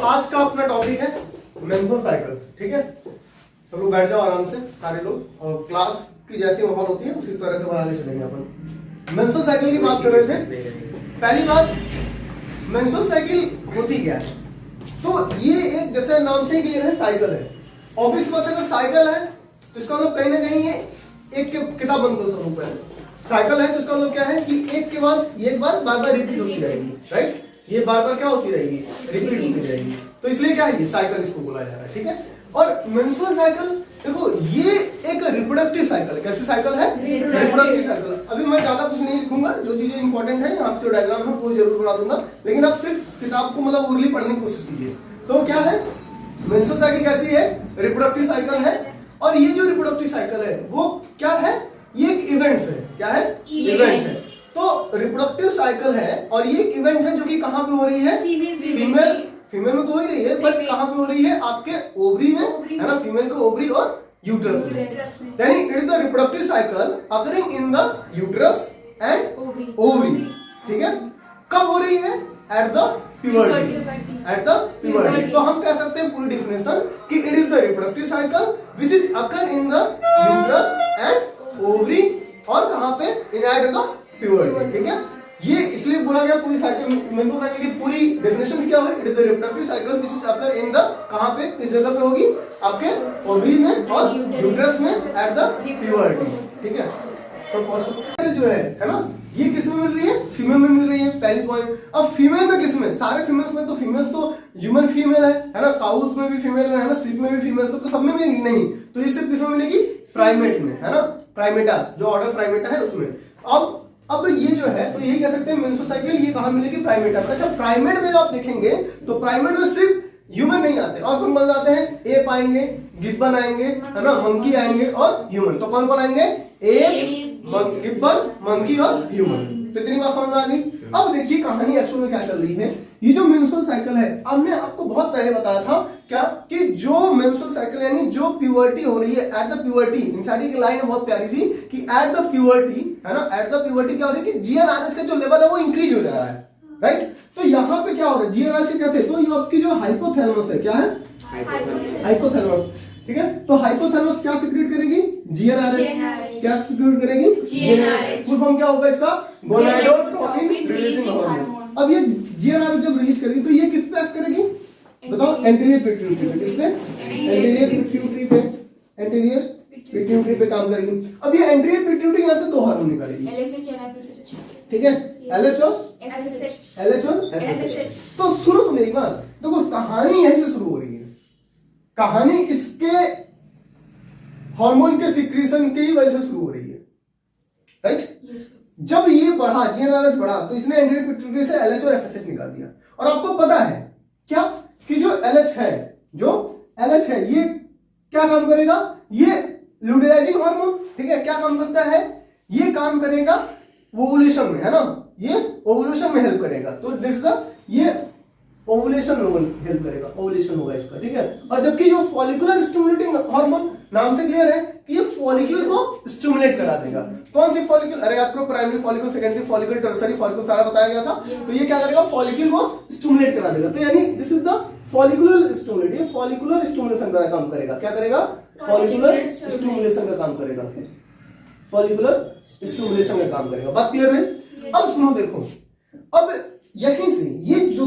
आज का अपना टॉपिक है मेंस्ट्रुअल साइकिल। ठीक है, सब लोग बैठ जाओ आराम से, सारे लोग, और क्लास की जैसी माहौल होती है उसी तरह से बनाने चलेंगे अपन। मेंस्ट्रुअल साइकिल की बात कर रहे थे। पहली बात, मेंस्ट्रुअल साइकिल होती क्या है? तो ये एक जैसे नाम से ही क्लियर है, साइकिल है। ऑब्वियस बात है, अगर साइकिल है तो इसका मतलब कहीं ना कहीं ये एक किताब बनकर स्वरूप है। साइकिल है तो इसका मतलब क्या है कि एक के बाद एक बार बार बार रिपीट होती रहेगी, राइट? ये बार बार क्या होती रहेगी? रिपीट होती रहेगी। तो इसलिए क्या है, ये साइकिल इसको बोला जा रहा है। ठीक है, और मेंस्ट्रुअल साइकिल देखो, ये एक रिप्रोडक्टिव साइकिल। कैसी साइकिल है? Reproductive cycle. अभी मैं ज्यादा कुछ नहीं लिखूंगा, जो चीजें इंपॉर्टेंट है यहाँ पे जो डायग्राम है वो जरूर बना दूंगा, लेकिन आप सिर्फ किताब को मतलब ओरली पढ़ने की कोशिश कीजिए। तो क्या है, मेंस्ट्रुअल साइकिल कैसी है? रिप्रोडक्टिव साइकिल है। और ये जो रिप्रोडक्टिव साइकिल है वो क्या है? ये एक इवेंट्स है। क्या है? इवेंट है। तो रिप्रोडक्टिव साइकिल है और ये एक इवेंट है जो कि कहां पे हो रही है? फीमेल में तो हो ही रही है, बट कहां पे हो रही है? आपके ओवरी में, है ना? फीमेल के ओवरी और यूट्रस में। यानी it is the reproductive cycle occurring in the uterus and ovary. ठीक है, कब हो रही है? At the puberty. At the puberty. तो हम कह सकते हैं पूरी डेफिनेशन कि it is the reproductive cycle which is occur in the uterus and ovary, और कहां पे? इन एट द प्यूबर्टी। ठीक है, ये इसलिए बोला गया पूरी साइकिल, मेंस्ट्रुअल साइकिल की पूरी डेफिनेशन क्या हुई? It is the reproductive cycle which is occur in the, कहां पे? किस जगह पे होगी? आपके ओवरी में और यूट्रस में एट द प्यूबर्टी। ठीक है, जो है ना, ये किस में मिल रही है? फीमेल में मिल रही है, पहली पॉइंट। अब फीमेल में किसमें? सारे फीमेल्स में, तो फीमेल्स तो ह्यूमन फीमेल है ना? काउस में भी फीमेल है ना? स्लीप में भी फीमेल है, तो सब में मिलेगी नहीं। तो ये सिर्फ किसमें मिलेगी? प्राइमेट में, है ना? प्राइमेटा, जो ऑर्डर प्राइमेटा है उसमें। अब ये जो है, तो यही कह सकते हैं मेंस्ट्रुअल साइकिल ये कहां मिलेगी? प्राइमेटा। अच्छा, प्राइमेट में आप देखेंगे तो प्राइमेट में सिर्फ ह्यूमन नहीं आते, और कौन बन जाते हैं? एप आएंगे, गिब्बन आएंगे, है ना? मंकी आएंगे और ह्यूमन। तो कौन कौन आएंगे? एप, गिब्बन, मंकी और ह्यूमन। तो इतनी बात समझ में आ गई। अब देखिए कहानी एक्चुअल में क्या चल रही है। ये जो मेंस्ट्रुअल साइकिल है, हमने आपको बहुत पहले बताया था क्या कि जो मेंस्ट्रुअल साइकिल यानी जो प्यूबर्टी हो रही है एट द प्यूबर्टी, इनफैक्ट की लाइन बहुत प्यारी थी कि एट द प्यूबर्टी, है ना? एट द प्यूबर्टी क्या हो रही है कि जीएनआरएच का जो लेवल है वो इंक्रीज हो जा रहा है, राइट? तो यहाँ पे क्या हो रहा है जीएनआरएच कैसे? तो ये आपकी जो हाइपोथैलेमस है, क्या है? हाइपोथैलेमस। ठीक है, तो हाइपोथैलेमस क्या सिक्रीट करेगी? जीएनआरएच। क्या सिक्रीट करेगी? जीएनआरएच। फुल फॉर्म क्या होगा इसका? Gonadotropin releasing hormone. अब ये जीएनआरएच जब रिलीज करेगी तो ये किस पे एक्ट करेगी? बताओ। एंटीरियर पिट्यूटरी पे। किस पे? एंटीरियर पिट्यूटरी पे। एंटीरियर पिट्यूटरी पे काम करेगी। अब ये एंटीरियर पिट्यूटरी यहां से दो हार्मोन निकालेगी, ठीक है? एलएच और एफएसएच। तो सुनो तो मेरी बात, देखो कहानी यहीं से शुरू हो रही है। कहानी इसके हार्मोन के सिक्रीशन की वजह से शुरू हो रही है, राइट? जब ये बढ़ा, जीएनआरएच बढ़ा, तो इसने एंटीरियर पिट्यूटरी से एलएच और एफएसएच निकाल दिया। और आपको पता है क्या कि जो एलएच है ये क्या काम करेगा? ये लुटेराइजिंग हार्मोन, ठीक है? क्या काम करता है? ये काम करेगा ओवुलेशन में, है ना? ये ओवुलेशन में हेल्प करेगा। तो देखो ये ओवुलेशन में हेल्प करेगा, ओवुलेशन होगा इसका, ठीक है? और जबकि जो फॉलिकुलर स्टिमुलेटिंग हार्मोन, नाम से क्लियर है कि ये फॉलिक्यूल को स्टिमुलेट करा देगा। कौन सी फॉलिक्यूल? अरे आपको primary follicle, secondary follicle, tertiary follicle सारा बताया गया था। तो ये क्या करेगा? फॉलिक्यूल को स्टिमुलेट करा देगा। तो यानी this is the follicular stimulate, ये फॉलिकुलर स्टिमुलेशन का काम करेगा। क्या करेगा? फॉलिकुलर स्टिमुलेशन का काम करेगा। फॉलिकुलर स्टिमुलेशन का काम करेगा। बात क्लियर है? अब सुनो, देखो, अब यहीं से ये जो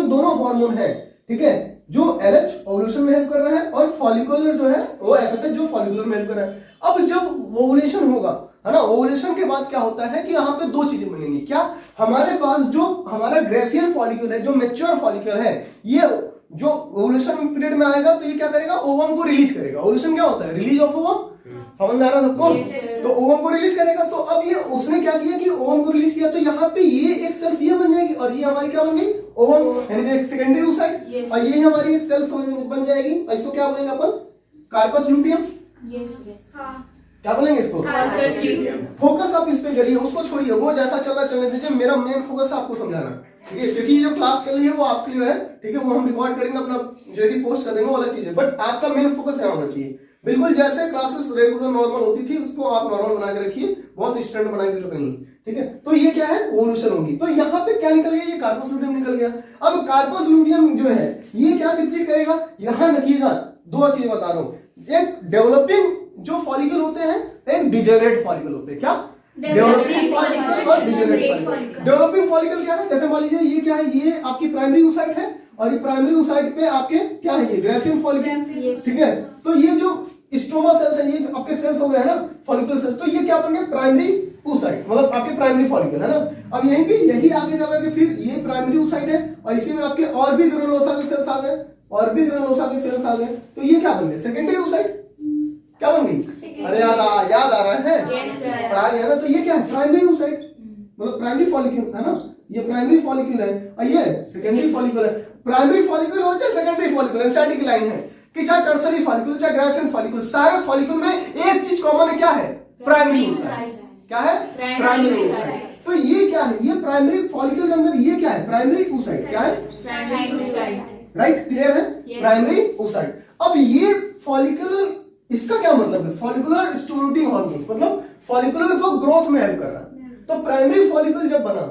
दोनों हार्मोन है, ठीक है, जो एलएच ओवुलेशन में हेल्प कर रहा है और फॉलिकुलर जो है वो एफएसएच जो फॉलिकुलर में हेल्प कर रहा है। अब जब ओवुलेशन होगा, है ना, ओवुलेशन के बाद क्या होता है कि यहाँ पे दो चीजें मिलेंगी। क्या? हमारे पास जो हमारा ग्रेफियल फॉलिक्यूल है, जो मैच्योर फॉलिक्यूल है, ये जो ओवुलेशन पीरियड में आएगा तो ये क्या करेगा? ओवम को रिलीज करेगा। ओवुलेशन क्या होता है? Release of ovum. समझ में आ रहा है सबको? तो ओवम को रिलीज करेगा। तो अब ये उसने क्या किया कि ओवम को रिलीज किया, तो यहाँ पे ये एक सेल्फ ये बन जाएगी और ये हमारी क्या बन गई? ओवम, यानी एक सेकेंडरी oocyte, और ये हमारी एक सेल्फ बन जाएगी। और इसको क्या बोलेंगे अपन? Corpus luteum. क्या बोलेंगे इसको? फोकस आप इस पे करिए, उसको छोड़िए, वो जैसा चल रहा चलने दीजिए। मेरा मेन फोकस आपको समझाना, ठीक है? क्योंकि ये जो क्लास चल रही है वो आपके लिए है, ठीक है? वो हम रिकॉर्ड करेंगे, अपना जो है पोस्ट कर देंगे, वो अलग चीज है, बट आपका मेन फोकस यहाँ होना चाहिए। बिल्कुल जैसे क्लासेस रेगुलर नॉर्मल होती थी उसको आप नॉर्मल बना के रखिए, बहुत स्टैंडर्ड बना के रखनी है, ठीक है। तो ये क्या है, ओवोल्यूशन होगी। तो यहाँ पे क्या निकल गया, ये कार्पस लूटियम निकल गया। अब कार्पस लूटियम जो है ये क्या सिक्रीट करेगा, यहां रखिएगा, दो चीज बता रहा हूं, एक डेवलपिंग जो फॉलिकल होते हैं, एक डिजेनरेट फॉलिकल होते हैं। क्या, डेवलपिंग फॉलिकल और डिजेनरेट फॉलिकल। डेवलपिंग फॉलिकल क्या है, जैसे मान लीजिए ये क्या है, ये आपकी प्राइमरी oocyte है और ये प्राइमरी oocyte पे आपके क्या है, ये ग्राफियम फॉलिकल, ठीक है। तो ये जो स्ट्रोमा सेल्स है, ये आपके सेल्स हो गए हैं ना, फॉलिकुलर सेल्स, तो ये क्या बन गए, प्राइमरी oocyte, मतलब आपके प्राइमरी फॉलिकल है ना। अब यहीं पे यही आगे चल रहा है कि फिर ये प्राइमरी oocyte है और इसी में आपके और भी ग्रेनुलोसा के सेल्स आ गए, और भी ग्रेनुलोसा के सेल्स आ गए, तो ये क्या बन गए, सेकेंडरी oocyte। क्या बन गई, अरे याद आ रहा है, पढ़ा गया ना। तो ये क्या है, प्राइमरी oocyte, मतलब प्राइमरी फॉलिक्यूल है ना, ये प्राइमरी फॉलिक्यूल है और ये सेकेंडरी फॉलिक्यूल है। प्राइमरी फॉलिक्यूल हो चाहे सेकेंडरी फॉलिक्यूल, एनसीईआरटी की लाइन है कि चाहे टर्सरी फॉलिक्यूल चाहे ग्राफियन फॉलिक्यूल, सारे फॉलिक्यूल में एक चीज कॉमन है, क्या है, प्राइमरी oocyte। क्या है, प्राइमरी oocyte। तो ये क्या है, ये प्राइमरी फॉलिक्यूल के अंदर ये क्या है, प्राइमरी oocyte। क्या है, प्राइमरी oocyte। राइट, क्लियर है, प्राइमरी oocyte। अब ये फॉलिक्यूल, इसका क्या मतलब है, फॉलिकुलर स्टिमुलेटिंग हार्मोन, मतलब फॉलिकुलर को ग्रोथ में हेल्प कर रहा है। तो प्राइमरी फॉलिकल जब बना,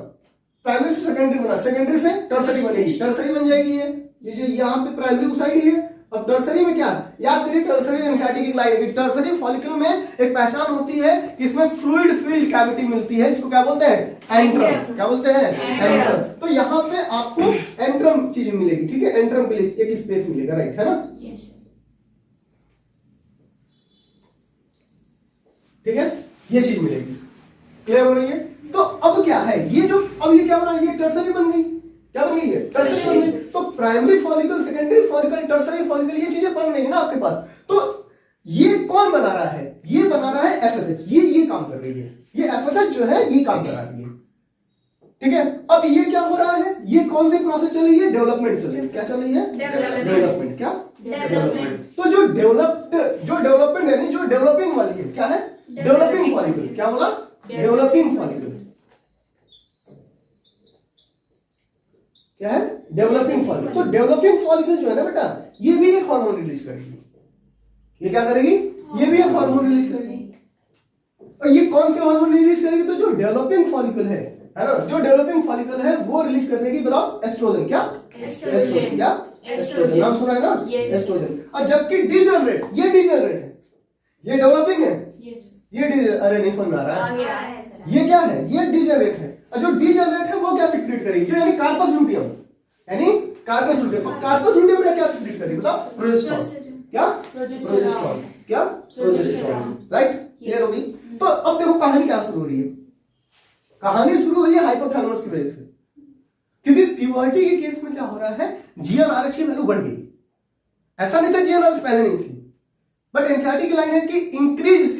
प्राइमरी से सेकेंडरी बना, सेकेंडरी से टर्सरी बनेगी, टर्सरी बन जाएगी ये जो यहाँ पे प्राइमरी oocyte ही है। अब टर्सरी में क्या, याद करिए टर्सरी एनसीईआरटी की लाइन है, टर्सरी फॉलिकल में एक पहचान होती है कि इसमें फ्लूइड फील्ड कैविटी मिलती है, इसको क्या बोलते हैं, एंट्रम। क्या बोलते हैं, एंट्रम। तो यहाँ पे आपको एंट्रम चीज मिलेगी, ठीक है, एंट्रम के लिए एक स्पेस मिलेगा, राइट है ना, ठीक है, ये चीज मिलेगी, क्लियर हो रही है। तो अब क्या है, ये जो अब ये क्या बना, ये टर्सरी बन गई, क्या बन गई है, टर्सरी बन गई। तो primary follicle, secondary follicle, tertiary follicle, ये चीजें बन रही है ना आपके पास। तो ये कौन बना रहा है, ये बना रहा है एफएसएच, ये काम कर रही है, ये एफएसएच जो है ये काम करा रही है, ठीक है। अब ये क्या हो रहा है, ये कौन सी प्रोसेस चल रही है, डेवलपमेंट चल रही है। क्या चल रही है, डेवलपमेंट। क्या, डेवलपमेंट। तो जो डेवलपमेंट यानी जो डेवलपिंग वाली है, क्या है, डेवलपिंग फॉलिकल। क्या बोला, डेवलपिंग फॉलिकल। क्या है, डेवलपिंग फॉलिकल। तो डेवलपिंग फॉलिकल जो है ना बेटा, ये भी एक हार्मोन रिलीज करेगी। ये क्या करेगी, ये भी एक हार्मोन रिलीज करेगी। और ये कौन से हार्मोन रिलीज करेगी, तो जो डेवलपिंग फॉलिकल है ना, जो डेवलपिंग फॉलिकल है वो रिलीज करने की, बताओ, एस्ट्रोजन। क्या, एस्ट्रोजन। क्या, एस्ट्रोजन, नाम सुना है ना, एस्ट्रोजन। और जबकि डिजेनरेट, ये डिजेनरेट है, ये डेवलपिंग है, ये अरे नहीं समझ आ रहा है, ये क्या है, ये डिजेनरेट है। और जो डिजेनरेट है वो क्या सिक्रीट करेगी, जो यानी कार्पस लूटियम, यानी कार्पस लूटियम। कार्पस लूटियम में क्या सिक्रीट करेगी, बताओ, प्रोजेस्टेरॉन। क्या, प्रोजेस्टेरॉन। क्या, प्रोजेस्टेरॉन, राइट, क्लियर होगी। तो अब देखो कहानी क्या शुरू हो रही है, कहानी शुरू हुई है हाइपोथैलेमस की वजह से, क्योंकि प्यूबर्टी के केस में क्या हो रहा है, जीएनआरएच की वैल्यू बढ़ गई। ऐसा नहीं था जीएनआरएच पहले नहीं थी, बट एनसीईआरटी की लाइन है कि इंक्रीज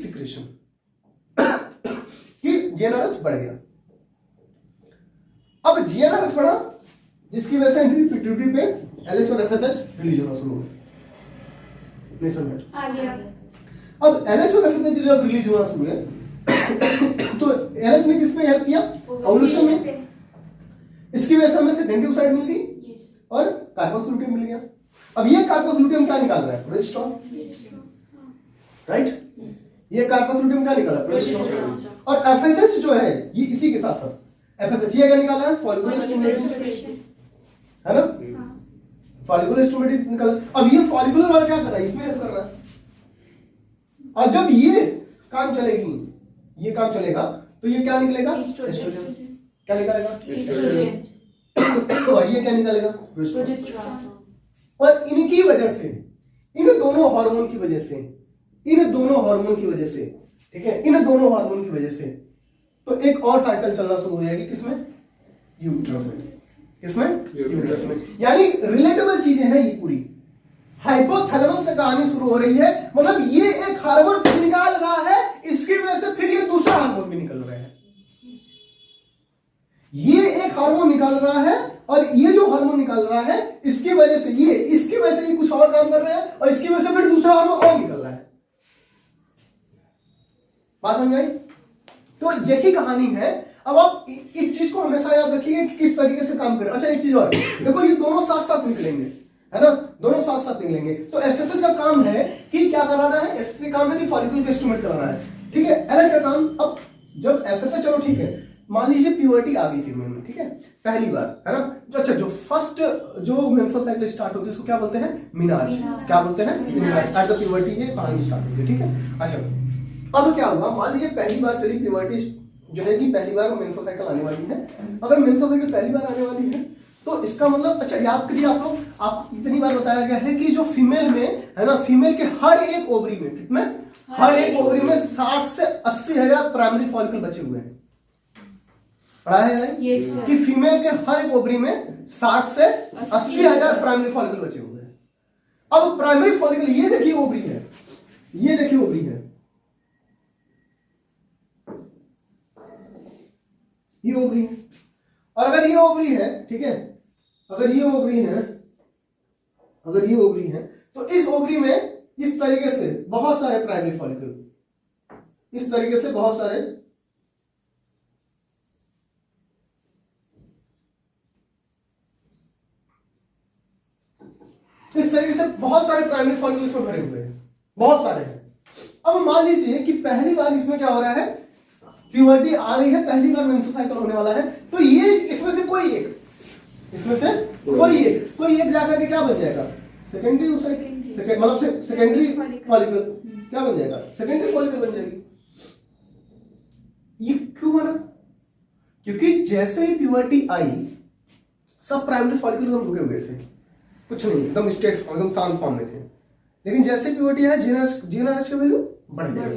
सिक्रेशन, कि जीएनआरएच बढ़ गया। अब जीएनआरएच बढ़ा, जिसकी वजह से पिट्यूटरी पे एलएच और एफएसएच रिलीज होना शुरू हुआ। नहीं समझ आ गया। अब एलएच और एफएसएच जब रिलीज होना शुरू है तो एलएच ने किस पे हेल्प किया, ओवुलेशन में। इसकी वजह से हमें सेकेंडरी oocyte मिल गई और कार्पस लूटियम मिल गया। अब ये कार्पस लूटियम क्या निकाल रहा है, प्रोजेस्टेरॉन, राइट। ये कार्पस लूटियम क्या निकाला, प्रोजेस्टेरॉन। और एफएसएच जो है ये इसी के साथ साथ एफएसएच ये क्या निकाला है, फॉलिकुलर स्टिमुलेटिंग, है ना, फॉलिकुलर स्टिमुलेटिंग निकाला। अब ये फॉलिकुलर वाला क्या कर रहा है, इसमें हेल्प कर रहा है। और जब ये काम चलेगी, ये काम चलेगा, तो ये क्या निकलेगा, एस्ट्रोजन। क्या निकालेगा, एस्ट्रोजन। और ये क्या निकालेगा, प्रोजेस्टेरॉन। और इनकी वजह से, इन दोनों हार्मोन की वजह से, इन दोनों हार्मोन की वजह से, ठीक है, इन दोनों हार्मोन की वजह से, तो एक और साइकिल चलना शुरू हो जाएगी, किसमें, यूट्रस में। किसमें, यूट्रस में। यानी रिलेटेबल चीजें हैं ये पूरी। हाइपोथैलेमस से कहानी शुरू हो रही है, मतलब ये एक हार्मोन निकाल रहा है, इसकी वजह से फिर ये दूसरा हार्मोन भी निकल रहा है। ये एक हार्मोन निकाल रहा है और ये जो हार्मोन निकाल रहा है, इसकी वजह से ये, इसकी वजह से ये कुछ और काम कर रहे हैं और इसकी वजह से फिर दूसरा हार्मोन और निकल रहा है। बात समझ आई? तो यही कहानी है। अब आप इस चीज को हमेशा याद रखिएगा कि किस तरीके से काम करें। अच्छा एक चीज और देखो, ये दोनों साथ साथ निकलेंगे, है ना, दोनों साथ साथ निकलेंगे। तो एफएसएस का काम है कि क्या कराना है, एफएसएस का काम है कि फॉलिकल को स्टिमुलेट कराना है, ठीक है। एलएच का काम, अब जब एफएसएस, चलो ठीक है, मान लीजिए प्यूबर्टी आ गई फीमेल में, ठीक है, पहली बार, है ना, जो अच्छा जो फर्स्ट जो मेंस्ट्रुअल साइकिल स्टार्ट होती है उसको क्या बोलते हैं, मीनार्ज। क्या बोलते हैं, मीनार्ज। एट द प्यूबर्टी ये कहानी स्टार्ट होती है, ठीक है। अच्छा अब क्या हुआ, मान लीजिए पहली बार चली प्यूबर्टी जो है कि पहली बार मेंस्ट्रुअल साइकिल आने वाली है। अगर मेंस्ट्रुअल साइकिल पहली बार आने वाली है तो इसका मतलब, अच्छा याद करिए आप लोग, आपको इतनी बार बताया गया है कि जो फीमेल में है ना, फीमेल के हर एक ओवरी में, कितने, हर एक ओवरी में 60 से 80 हजार प्राइमरी फॉलिकल बचे हुए हैं। पढ़ा है कि फीमेल के हर एक ओवरी में 60 से 80 हजार प्राइमरी फॉलिकल बचे हुए हैं। अब प्राइमरी फॉलिकल, ये देखिए ओवरी है, ये देखिए ओवरी है, ये ओवरी है। और अगर ये ओवरी है, ठीक है, अगर ये ओवरी है, अगर ये ओवरी है, तो इस ओवरी में इस तरीके से बहुत सारे प्राइमरी फॉलिकल, इस तरीके से बहुत सारे, इस तरीके से बहुत सारे प्राइमरी फॉलिकल इसमें भरे हुए हैं, बहुत सारे हैं। अब मान लीजिए कि पहली बार इसमें क्या हो रहा है, प्यूबर्टी आ रही है, पहली बार मेंस्ट्रुअल साइकिल होने वाला है, तो ये इसमें से कोई एक, इसमें से कोई एक जाकर के क्या बन जाएगा, सेकेंडरी मतलब सेकेंडरी फॉलिकल क्या बन जाएगा, सेकेंडरी फॉलिकल बन जाएगी। ये क्यों बना, क्योंकि जैसे ही प्यूबर्टी आई सब प्राइमरी फॉलिकल एकदम रुके हुए थे, कुछ नहीं, एकदम स्ट्रेट, एकदम शांत फॉर्म में थे। लेकिन जैसे प्यूबर्टी आया, जीएनआरएच का वैल्यू बढ़ गया।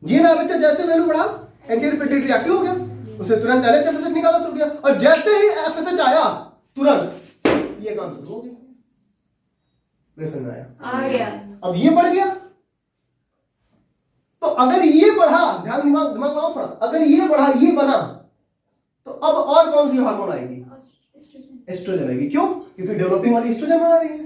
जीएनआरएच का जैसे वैल्यू बढ़ा, एंटीरियर पिट्यूटरी एक्टिव हो गया, उसने तुरंत एलएच एफएसएच निकालना शुरू किया, और जैसे ही एफएसएच आया तुरंत ये काम शुरू हो गया। मेरे समझ में आ गया। अब ये बढ़ गया, तो अगर ये बढ़ा, ध्यान दिमाग लगाओ थोड़ा, अगर ये बढ़ा, ये बना, तो अब और कौन सी हार्मोन आएगी, एस्ट्रोजन आएगी। क्यों, क्योंकि डेवलपिंग वाली एस्ट्रोजन बना रही है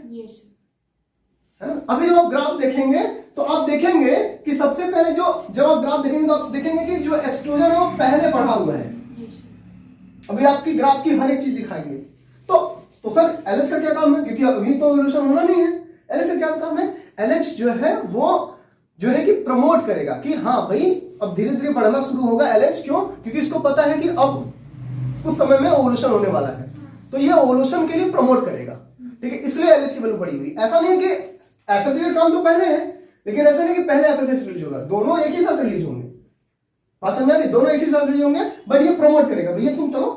ना। अभी जब आप ग्राफ देखेंगे तो आप देखेंगे कि सबसे पहले जब आप ग्राफ देखेंगे तो आप देखेंगे कि जो एस्ट्रोजन है वो पहले बढ़ा हुआ है। अभी आपकी ग्राफ की हर एक चीज दिखाएंगे। तो सर एलएच का क्या काम है, क्योंकि अभी तो इवोल्यूशन होना नहीं है, एलएच का क्या काम है, एलएच जो है वो जो है कि प्रमोट करेगा कि हाँ भाई अब धीरे धीरे बढ़ना शुरू होगा एलएच। क्यों, क्योंकि इसको पता है कि अब कुछ समय में इवोल्यूशन होने वाला है, तो ये इवोल्यूशन के लिए प्रमोट करेगा, ठीक है, इसलिए एलएच की वैल्यू बढ़ी हुई। ऐसा नहीं है कि एफएसएच का काम तो पहले है, लेकिन ऐसा नहीं कि पहले एफएसएच रिलीज होगा, दोनों एक ही साथ रिलीज होंगे, बात समझा नहीं, दोनों एक ही साथ रिलीज होंगे, बट ये प्रमोट करेगा भैया तुम चलो,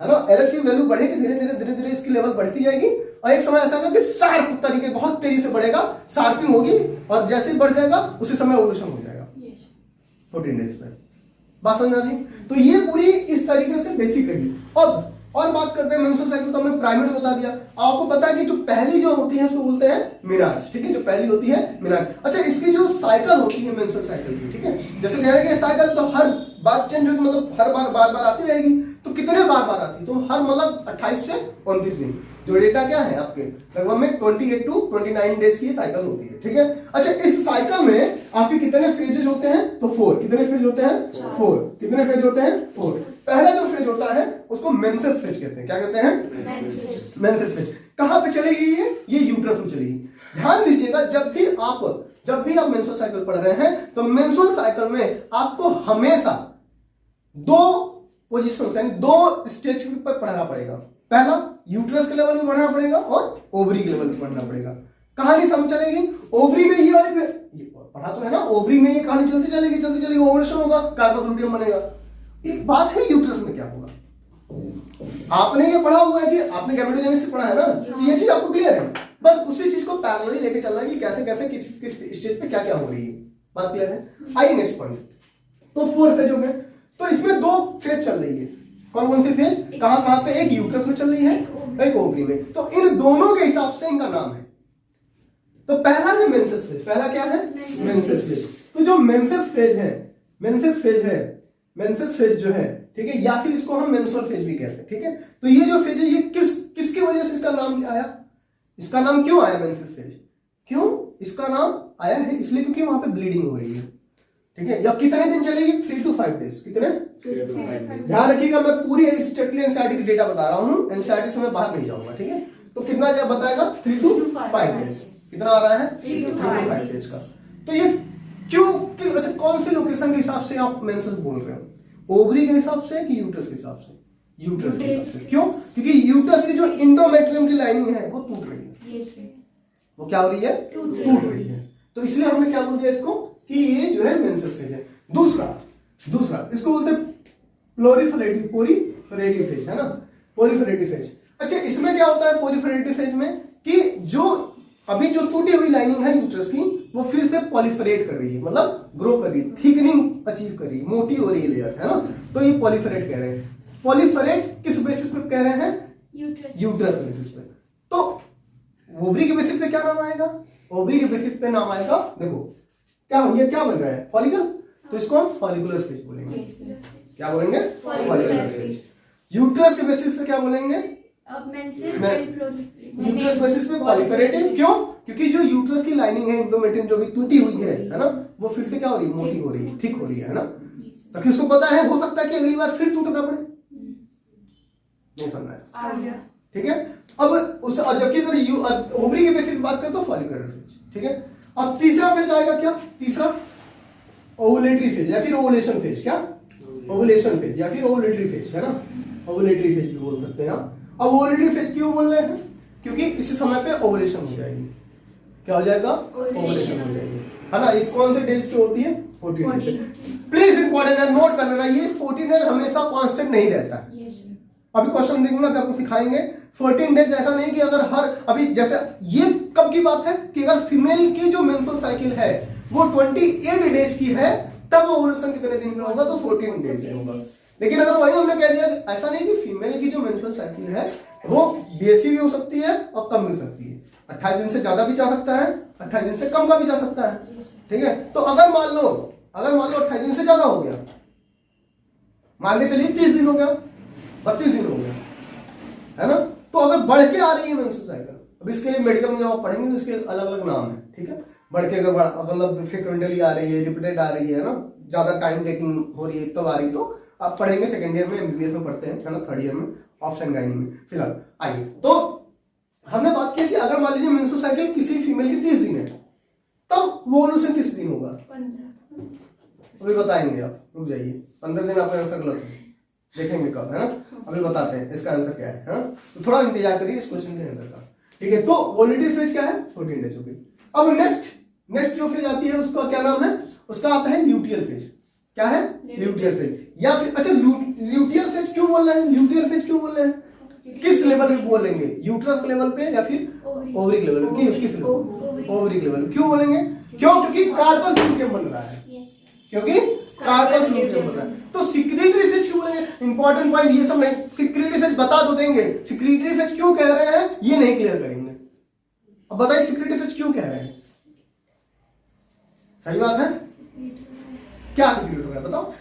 है ना, एलएच की वैल्यू बढ़ेगी, धीरे धीरे इसकी लेवल बढ़ती जाएगी, और एक समय ऐसा होगा कि शार्प तरीके बहुत तेजी से बढ़ेगा, शार्पिंग होगी, और जैसे ही बढ़ जाएगा उसी समय इवोल्यूशन हो जाएगा 14 डेज पे। बात समझ आ रही। तो ये पूरी इस तरीके से बेसिक रही। और बात करते हैं मेंस्ट्रुअल साइकिल, तो हमने प्राइमरी बता दिया। आपको पता है कि जो पहली जो होती है उसको बोलते हैं मीनार्ज, ठीक है, जो पहली होती है मीनार्ज। अच्छा, इसकी जो साइकिल होती है मेंस्ट्रुअल साइकिल की, ठीक है, जैसे कह रहे हैं कि साइकिल तो हर बार चेंज होगी, मतलब हर बार आती रहेगी, तो कितने बार आती, तो हर मतलब 28 से 29 दिन, जो डेटा क्या है आपके लगभग में 28 to 29 डेज की साइकिल होती है, ठीक है। अच्छा, इस साइकिल में आपके कितने फेजेस होते हैं, तो 4। कितने फेज होते हैं, 4। कितने फेज होते हैं, 4। पहला जो फेज होता है उसको मेंसेस फेज कहते हैं। क्या कहते हैं, मेंसेस फेज। कहां पे चलेगी ये यूट्रस में चलेगी। ध्यान दीजिएगा, जब भी आप मेंस्ट्रुअल साइकिल पढ़ रहे हैं तो मेंस्ट्रुअल साइकिल में आपको हमेशा 2 पोजीशन यानी 2 स्टेज पर पढ़ना पड़ेगा। पहला यूट्रस के लेवल में पढ़ना पड़ेगा और ओवरी के लेवल में पढ़ना पड़ेगा। कहानी समझ चलेगी, ओवरी में ये वाली पढ़ा तो है ना, ओवरी में ये कहानी चलती चलेगी, ओवुलेशन होगा, कार्पस लुटियम बनेगा। एक बात है यूट्रस में क्या होगा, आपने ये पढ़ा हुआ है कि आपने गैमेटोजेनेसिस पढ़ा है ना, तो ये चीज आपको क्लियर है, बस उसी चीज को पैरेलली लेके चलना है कि कैसे कैसे किस स्टेज पे क्या क्या हो रही है। बात क्लियर है। आइए नेक्स्ट पॉइंट। तो 4 फेज हो गए, तो इसमें 2 फेज चल रही है। कौन सी फेज, कहां पे, एक यूट्रस में चल रही है, एक ओवरी में। तो इन दोनों के हिसाब से इनका नाम है। तो पहला है मेंसेस फेज। पहला क्या है, मेंसेस फेज। तो जो मेंसेस फेज जो है, ठीक है, या फिर इसको हम मेंस्ट्रुअल फेज भी कहते हैं, ठीक है। तो ये जो फेज है ये किसकी वजह से इसका नाम आया, इसका नाम क्यों आया मेंसेस फेज, क्यों इसका नाम आया है, इसलिए क्योंकि वहां पे ब्लीडिंग हो रही है, ठीक है। या कितने दिन चलेगी, 3 to 5 डेज। कितने, ध्यान रखिएगा, मैं पूरी स्ट्रिक्टली एनसीईआरटी की डेटा बता रहा हूं, एनसीईआरटी से मैं बाहर नहीं जाऊंगा, ठीक है। तो कितना बताएगा 3 to 5 डेज। कितना आ रहा है 3 to 5 डेज का। तो ये क्यों अच्छा कौन सी लोकेशन के हिसाब से आप मेंसेस बोल रहे हो, ओवरी के हिसाब से कि यूट्रस के हिसाब से? यूट्रस के हिसाब से। क्यों? क्योंकि यूट्रस की जो इंडोमेट्रियम की लाइनिंग है वो टूट रही है। वो क्या हो रही है? टूट रही है। तो इसलिए हमने क्या बोल दिया इसको कि ये जो है मेंसेस फेज है। दूसरा इसको बोलते हैं पोरिफेरेटिव फेज, है ना, पोरिफेरेटिव फेज। अच्छा इसमें क्या होता है पोरिफेरेटिव फेज में कि जो अभी जो टूटी हुई लाइनिंग है यूट्रस की वो फिर से पॉलिफरेट कर रही है, मतलब ग्रो कर रही है, थिकनिंग अचीव कर रही है, मोटी हो रही है लेयर, है ना। तो ये पॉलिफरेट कह रहे हैं। पॉलिफरेट किस बेसिस पे कह रहे हैं? यूट्रस बेसिस पे। तो ओवरी के बेसिस पे क्या नाम आएगा? ओवरी के बेसिस पे नाम आएगा, देखो क्या बन रहा है फॉलिकल, तो इसको हम फॉलिकुलर फेज बोलेंगे। क्या बोलेंगे? Follicular phase. यूट्रस के बेसिस पे क्या बोलेंगे? यूट्रस बेसिस पे पॉलिफरेटिव। क्यों? क्योंकि जो यूट्रस की लाइनिंग है इंडोमेट्रियम जो भी टूटी हुई है ना, वो फिर से क्या हो रही है? मोटी हो रही है, थिक हो रही है ना। ताकि उसको पता है हो सकता है कि अगली बार फिर टूटना पड़े। नहीं समझ आया? ठीक है। अब उस जबकि अगर ओवरी के बेसिस बात करें तो फॉलिकुलर फेज, ठीक है। अब तीसरा फेज आएगा क्या? तीसरा ओवुलेटरी फेज या फिर ओवुलेशन फेज। क्या? ओवुलेशन फेज या फिर ओवुलेटरी फेज, है ना। ओवुलेटरी फेज भी बोल सकते हैं आप। अब ओवुलेटरी फेज क्यों बोल रहे हैं? क्योंकि इसी समय पे ओवुलेशन हो जाएगी। क्या हो जाएगा? ओवुलेशन हो जाएगी, है ना। ये कौन से डेज की होती है? 14 डेज। प्लीज इंपॉर्टेंट है, नोट कर लेना, ये 14 डेज हमेशा कांस्टेंट नहीं रहता है। अभी क्वेश्चन देंगे अभी आपको सिखाएंगे 14 डेज। ऐसा नहीं कि अगर अभी जैसे ये कब की बात है कि अगर फीमेल की जो मेंस्ट्रुअल साइकिल है वो 28 डेज की है तब ओवुलेशन कितने दिन में होगा? तो 14 डेज में होगा। लेकिन अगर वही हमने कह दिया ऐसा नहीं कि फीमेल की जो मेंस्ट्रुअल साइकिल है वो बेसी भी हो सकती है और कम भी हो सकती है। 28 दिन से ज्यादा भी जा सकता है, 28 दिन से कम का भी जा सकता है, ठीक है। तो अगर मान लो 28 दिन से ज्यादा हो गया, मान के चलिए 30 दिन हो गया, 32 दिन हो गया, है ना। तो अगर बढ़ के आ रही है मेंस्ट्रुअल साइकिल, अब इसके लिए मेडिकल में जब आप पढ़ेंगे तो इसके अलग अलग नाम है, ठीक है। बढ़ के अगर मतलब फ्रीक्वेंटली आ रही है, रिपीटेड आ रही है ना, ज्यादा टाइम टेकिंग हो रही है तब आ रही, तो आप पढ़ेंगे सेकंड ईयर में, एमबीबीएस में पढ़ते हैं, है ना, थर्ड ईयर में ऑप्शन गाइनिंग में। फिलहाल आइए, तो हमने बात की कि अगर मान लीजिए मेंस्ट्रुअल साइकिल किसी फीमेल की 30 दिन है तब वो ओवुलेशन किस दिन होगा? 15। अभी बताएंगे आप, रुक जाइए। 15 दिन आपका आंसर गलत है, देखेंगे कब, है ना। अभी बताते हैं इसका आंसर क्या है ना? तो थोड़ा इंतजार करिए इस क्वेश्चन के आंसर का, ठीक है। तो ओवुलेटरी फेज क्या है? 14 डेज हो गई। अब नेक्स्ट जो फेज आती है उसका क्या नाम है? उसका आता है ल्यूटियल फेज। क्या है? Luteal phase. या फिर अच्छा ल्यूटियल फेज क्यों बोल रहे हैं? ल्यूटियल फेज क्यों बोल रहे हैं? किस लेवल पे बोलेंगे? यूट्रस लेवल पे या फिर ओवरी लेवल पे? किस लेवल? Ovary level. क्यों बोलेंगे? क्यों? क्योंकि कार्पस ल्यूटियम बन रहा है, क्योंकि कार्पस ल्यूटियम बन रहा है। तो सिक्रीटरी फेज क्यों बोलेंगे? इंपॉर्टेंट पॉइंट ये सब नहीं, सिक्रीटरी फेज बता दो देंगे, सिक्रीटरी फेज क्यों कह रहे हैं ये नहीं क्लियर करेंगे। अब बताइए सिक्रीटरी फेज क्यों कह रहे हैं? सही बात है, क्या सिक्रीट हो रहा है बताओ?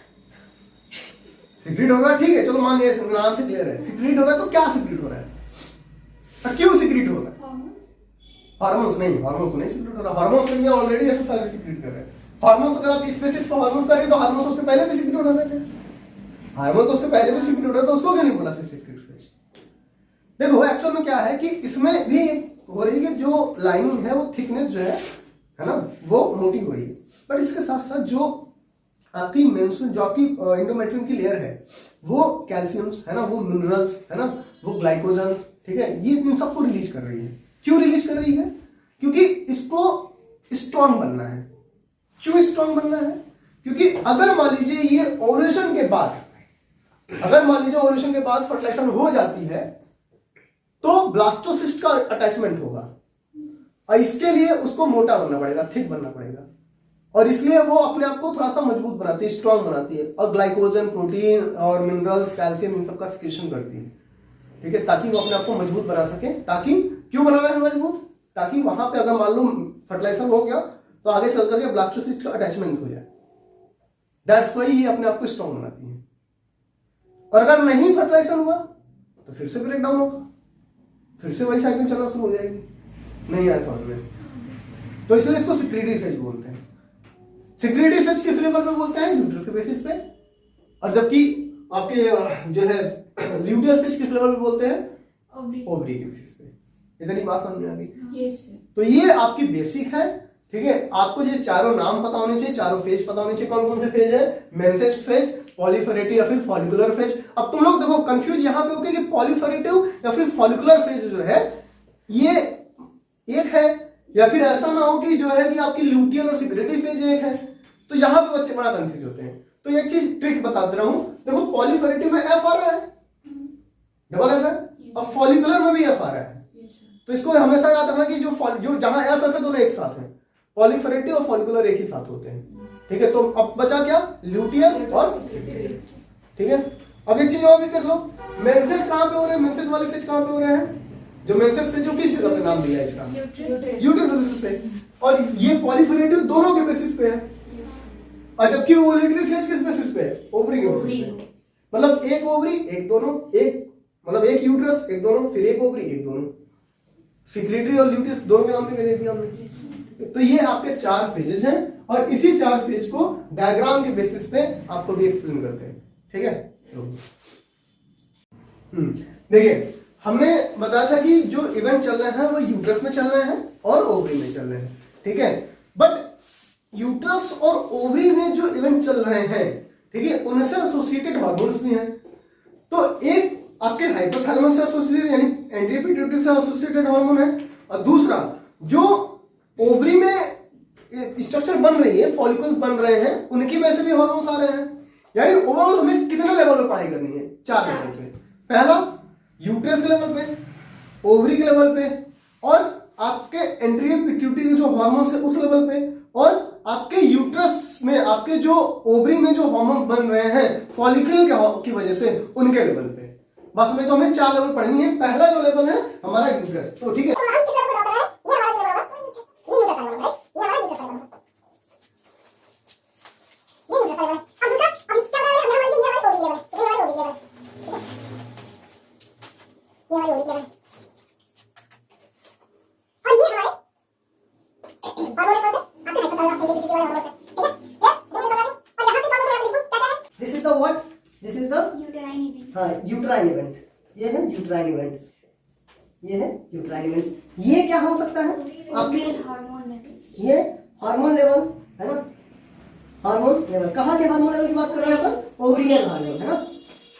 सिक्रीट हो रहा है, ठीक है, चलो मान लिया नाम से क्लियर है, सिक्रीट हो रहा है। तो क्या सिक्रीट हो रहा है? क्यों सिक्रीट हो रहा है? हार्मोन्स नहीं, हार्मोन्स तो नहीं सिक्रीट हो रहा। हार्मोन्स तो ये ऑलरेडी ऐसे सारे सिक्रीट कर रहे हैं। हार्मोन्स अगर आप स्पेसिस पर हार्मोन्स करें तो हार्मोन्स उससे पहले भी सिक्रीट हो रहे थे, हार्मोन तो उससे पहले भी सिक्रीट हो रहा है, तो उसको क्यों नहीं बोला फिर सिक्रीट फेज? देखो एक्चुअल में क्या है कि इसमें भी हो रही है जो लाइनिंग है वो थिकनेस जो है ना, वो मोटी हो रही है। बट इसके साथ साथ जो आपकी मेंस्ट्रुअल जो आपकी इंडोमेट्रियम की लेयर है वो कैल्शियम्स है ना, वो मिनरल्स है ना, वो ग्लाइकोजन्स, ठीक है, ये इन सबको रिलीज कर रही है। क्यों रिलीज कर रही है? क्योंकि इसको स्ट्रांग बनना है। क्यों स्ट्रांग बनना है? क्योंकि अगर मान लीजिए ये ओवुलेशन के बाद, अगर मान लीजिए ओवुलेशन के बाद फर्टिलाइजेशन हो जाती है तो ब्लास्टोसिस्ट का अटैचमेंट होगा और इसके लिए उसको मोटा बनना पड़ेगा, थिक बनना पड़ेगा, और इसलिए वो अपने आप को थोड़ा सा मजबूत बनाती है, स्ट्रांग बनाती है, और ग्लाइकोजन, प्रोटीन और मिनरल्स, कैल्शियम इन सब का सिक्रेशन करती है, ठीक है, ताकि वो अपने आप को मजबूत बना सके। ताकि क्यों बनाना है मजबूत? ताकि वहां पे अगर मान लो फर्टिलाइजेशन हो गया तो आगे चल करके ब्लास्टोसिस्ट का अटैचमेंट हो जाए। दैट्स व्हाई ये अपने आप को स्ट्रांग बनाती है। और अगर नहीं फर्टिलाइजेशन हुआ तो फिर से ब्रेक डाउन होगा, फिर से वही साइकिल चलना शुरू हो जाएगी। नहीं आया समझ में? तो इसलिए इसको सिक्रीटरी फेज बोलते हैं। सिक्रीटरी फेज किस लेवल पे बोलते हैं? यूट्रस के बेसिस पे। और जबकि आपके जो है ल्यूटियल फेज किस लेवल पे बोलते हैं? ओवरी के बेसिस पे। इतनी बात समझ में आ गई? यस। तो ये आपकी बेसिक है, ठीक है। आपको ये चारों नाम पता होने चाहिए, चारों फेज पता होने चाहिए। कौन कौन से फेज है? मेंसेस फेज, पॉलीफेरेटिव या फिर फॉलिकुलर फेज। अब तुम लोग देखो कंफ्यूज यहाँ पे हो कि पॉलीफेरेटिव या फिर फॉलिकुलर फेज जो है ये एक है, या फिर ऐसा ना हो कि जो है कि आपकी ल्यूटियन और सिक्रेटरी फेज एक है। तो यहाँ पे बच्चे बड़ा कंफ्यूज होते हैं। तो एक चीज ट्रिक बता दे रहा हूं, देखो पॉलीफेरेटिव में एफ आ रहा है, डबल एफ है, और फॉलिकुलर में भी एफ आ रहा है। तो इसको हमेशा याद रखना कि जो जहां एफ एफ है दोनों एक साथ हैं, पॉलीफेरेटिव और फॉलिकुलर एक ही साथ होते हैं, ठीक है। तो अब बचा क्या? ल्यूटियन और सिक्रेटरी, ठीक है। अब एक चीज और भी देख लो, मेंसेस कहां पे हो रहे हैं? मेंसेस वाले फेज कहां पे हो रहे हैं? जो मेंसेस फेज जो किस जगह पे नाम दिया है इसका? यूट्रस के बेसिस पे, और ये पॉलीफेरेटिव दोनों के बेसिस पे है। और जबकि ओव्यूलेटरी फेज किस बेसिस पे है? ओवरी के बेसिस पे। मतलब एक ओवरी एक दोनों, एक मतलब एक यूट्रस एक दोनों, फिर एक ओवरी एक दोनों। सिक्रेटरी और ल्यूटियस दोनों के नाम पे दे दिया हमने। तो ये आपके चार फेजेस हैं, और इसी चार फेज को डायग्राम के बेसिस पे आपको भी एक्सप्लेन करते हैं, ठीक है। देखिए हमने बताया था कि जो इवेंट चल रहे हैं वो यूट्रस में चल रहे हैं और ओवरी में चल रहे हैं, ठीक है। बट यूट्रस और ओवरी में जो इवेंट चल रहे हैं, ठीक है, उनसे एसोसिएटेड हार्मोन्स भी हैं। तो एक आपके हाइपोथैलेमस से एसोसिएटेड यानी एंटी पिट्यूटरी से एसोसिएटेड हार्मोन है, और दूसरा जो ओवरी में स्ट्रक्चर बन रही है, फॉलिकल्स बन रहे हैं, उनकी वजह से भी हार्मोन्स आ रहे हैं। यानी ओवरऑल हमें कितने लेवल पे पढ़ाई करनी है? 4 लेवल पे। पहला यूट्रस के लेवल पे, ओवरी के लेवल पे, और आपके एंट्री पिट्यूटरी के जो हार्मोन्स है उस लेवल पे, और आपके यूट्रस में आपके जो ओवरी में जो हार्मोन्स बन रहे हैं फॉलिकल की वजह से उनके लेवल पे। बस में तो हमें 4 लेवल पढ़नी है। पहला जो लेवल है हमारा यूट्रस, तो ठीक है। This is the what? This is the uterine event. ये है यूट्राइन इवेंट्स, ये है यूट्राइन इवेंट्स। ये क्या हो सकता है आपके? ये हार्मोन लेवल है ना, हार्मोन लेवल। कहाँ के हार्मोन लेवल की बात कर रहे हैं अपन? ओवेरियन हार्मोन, है ना,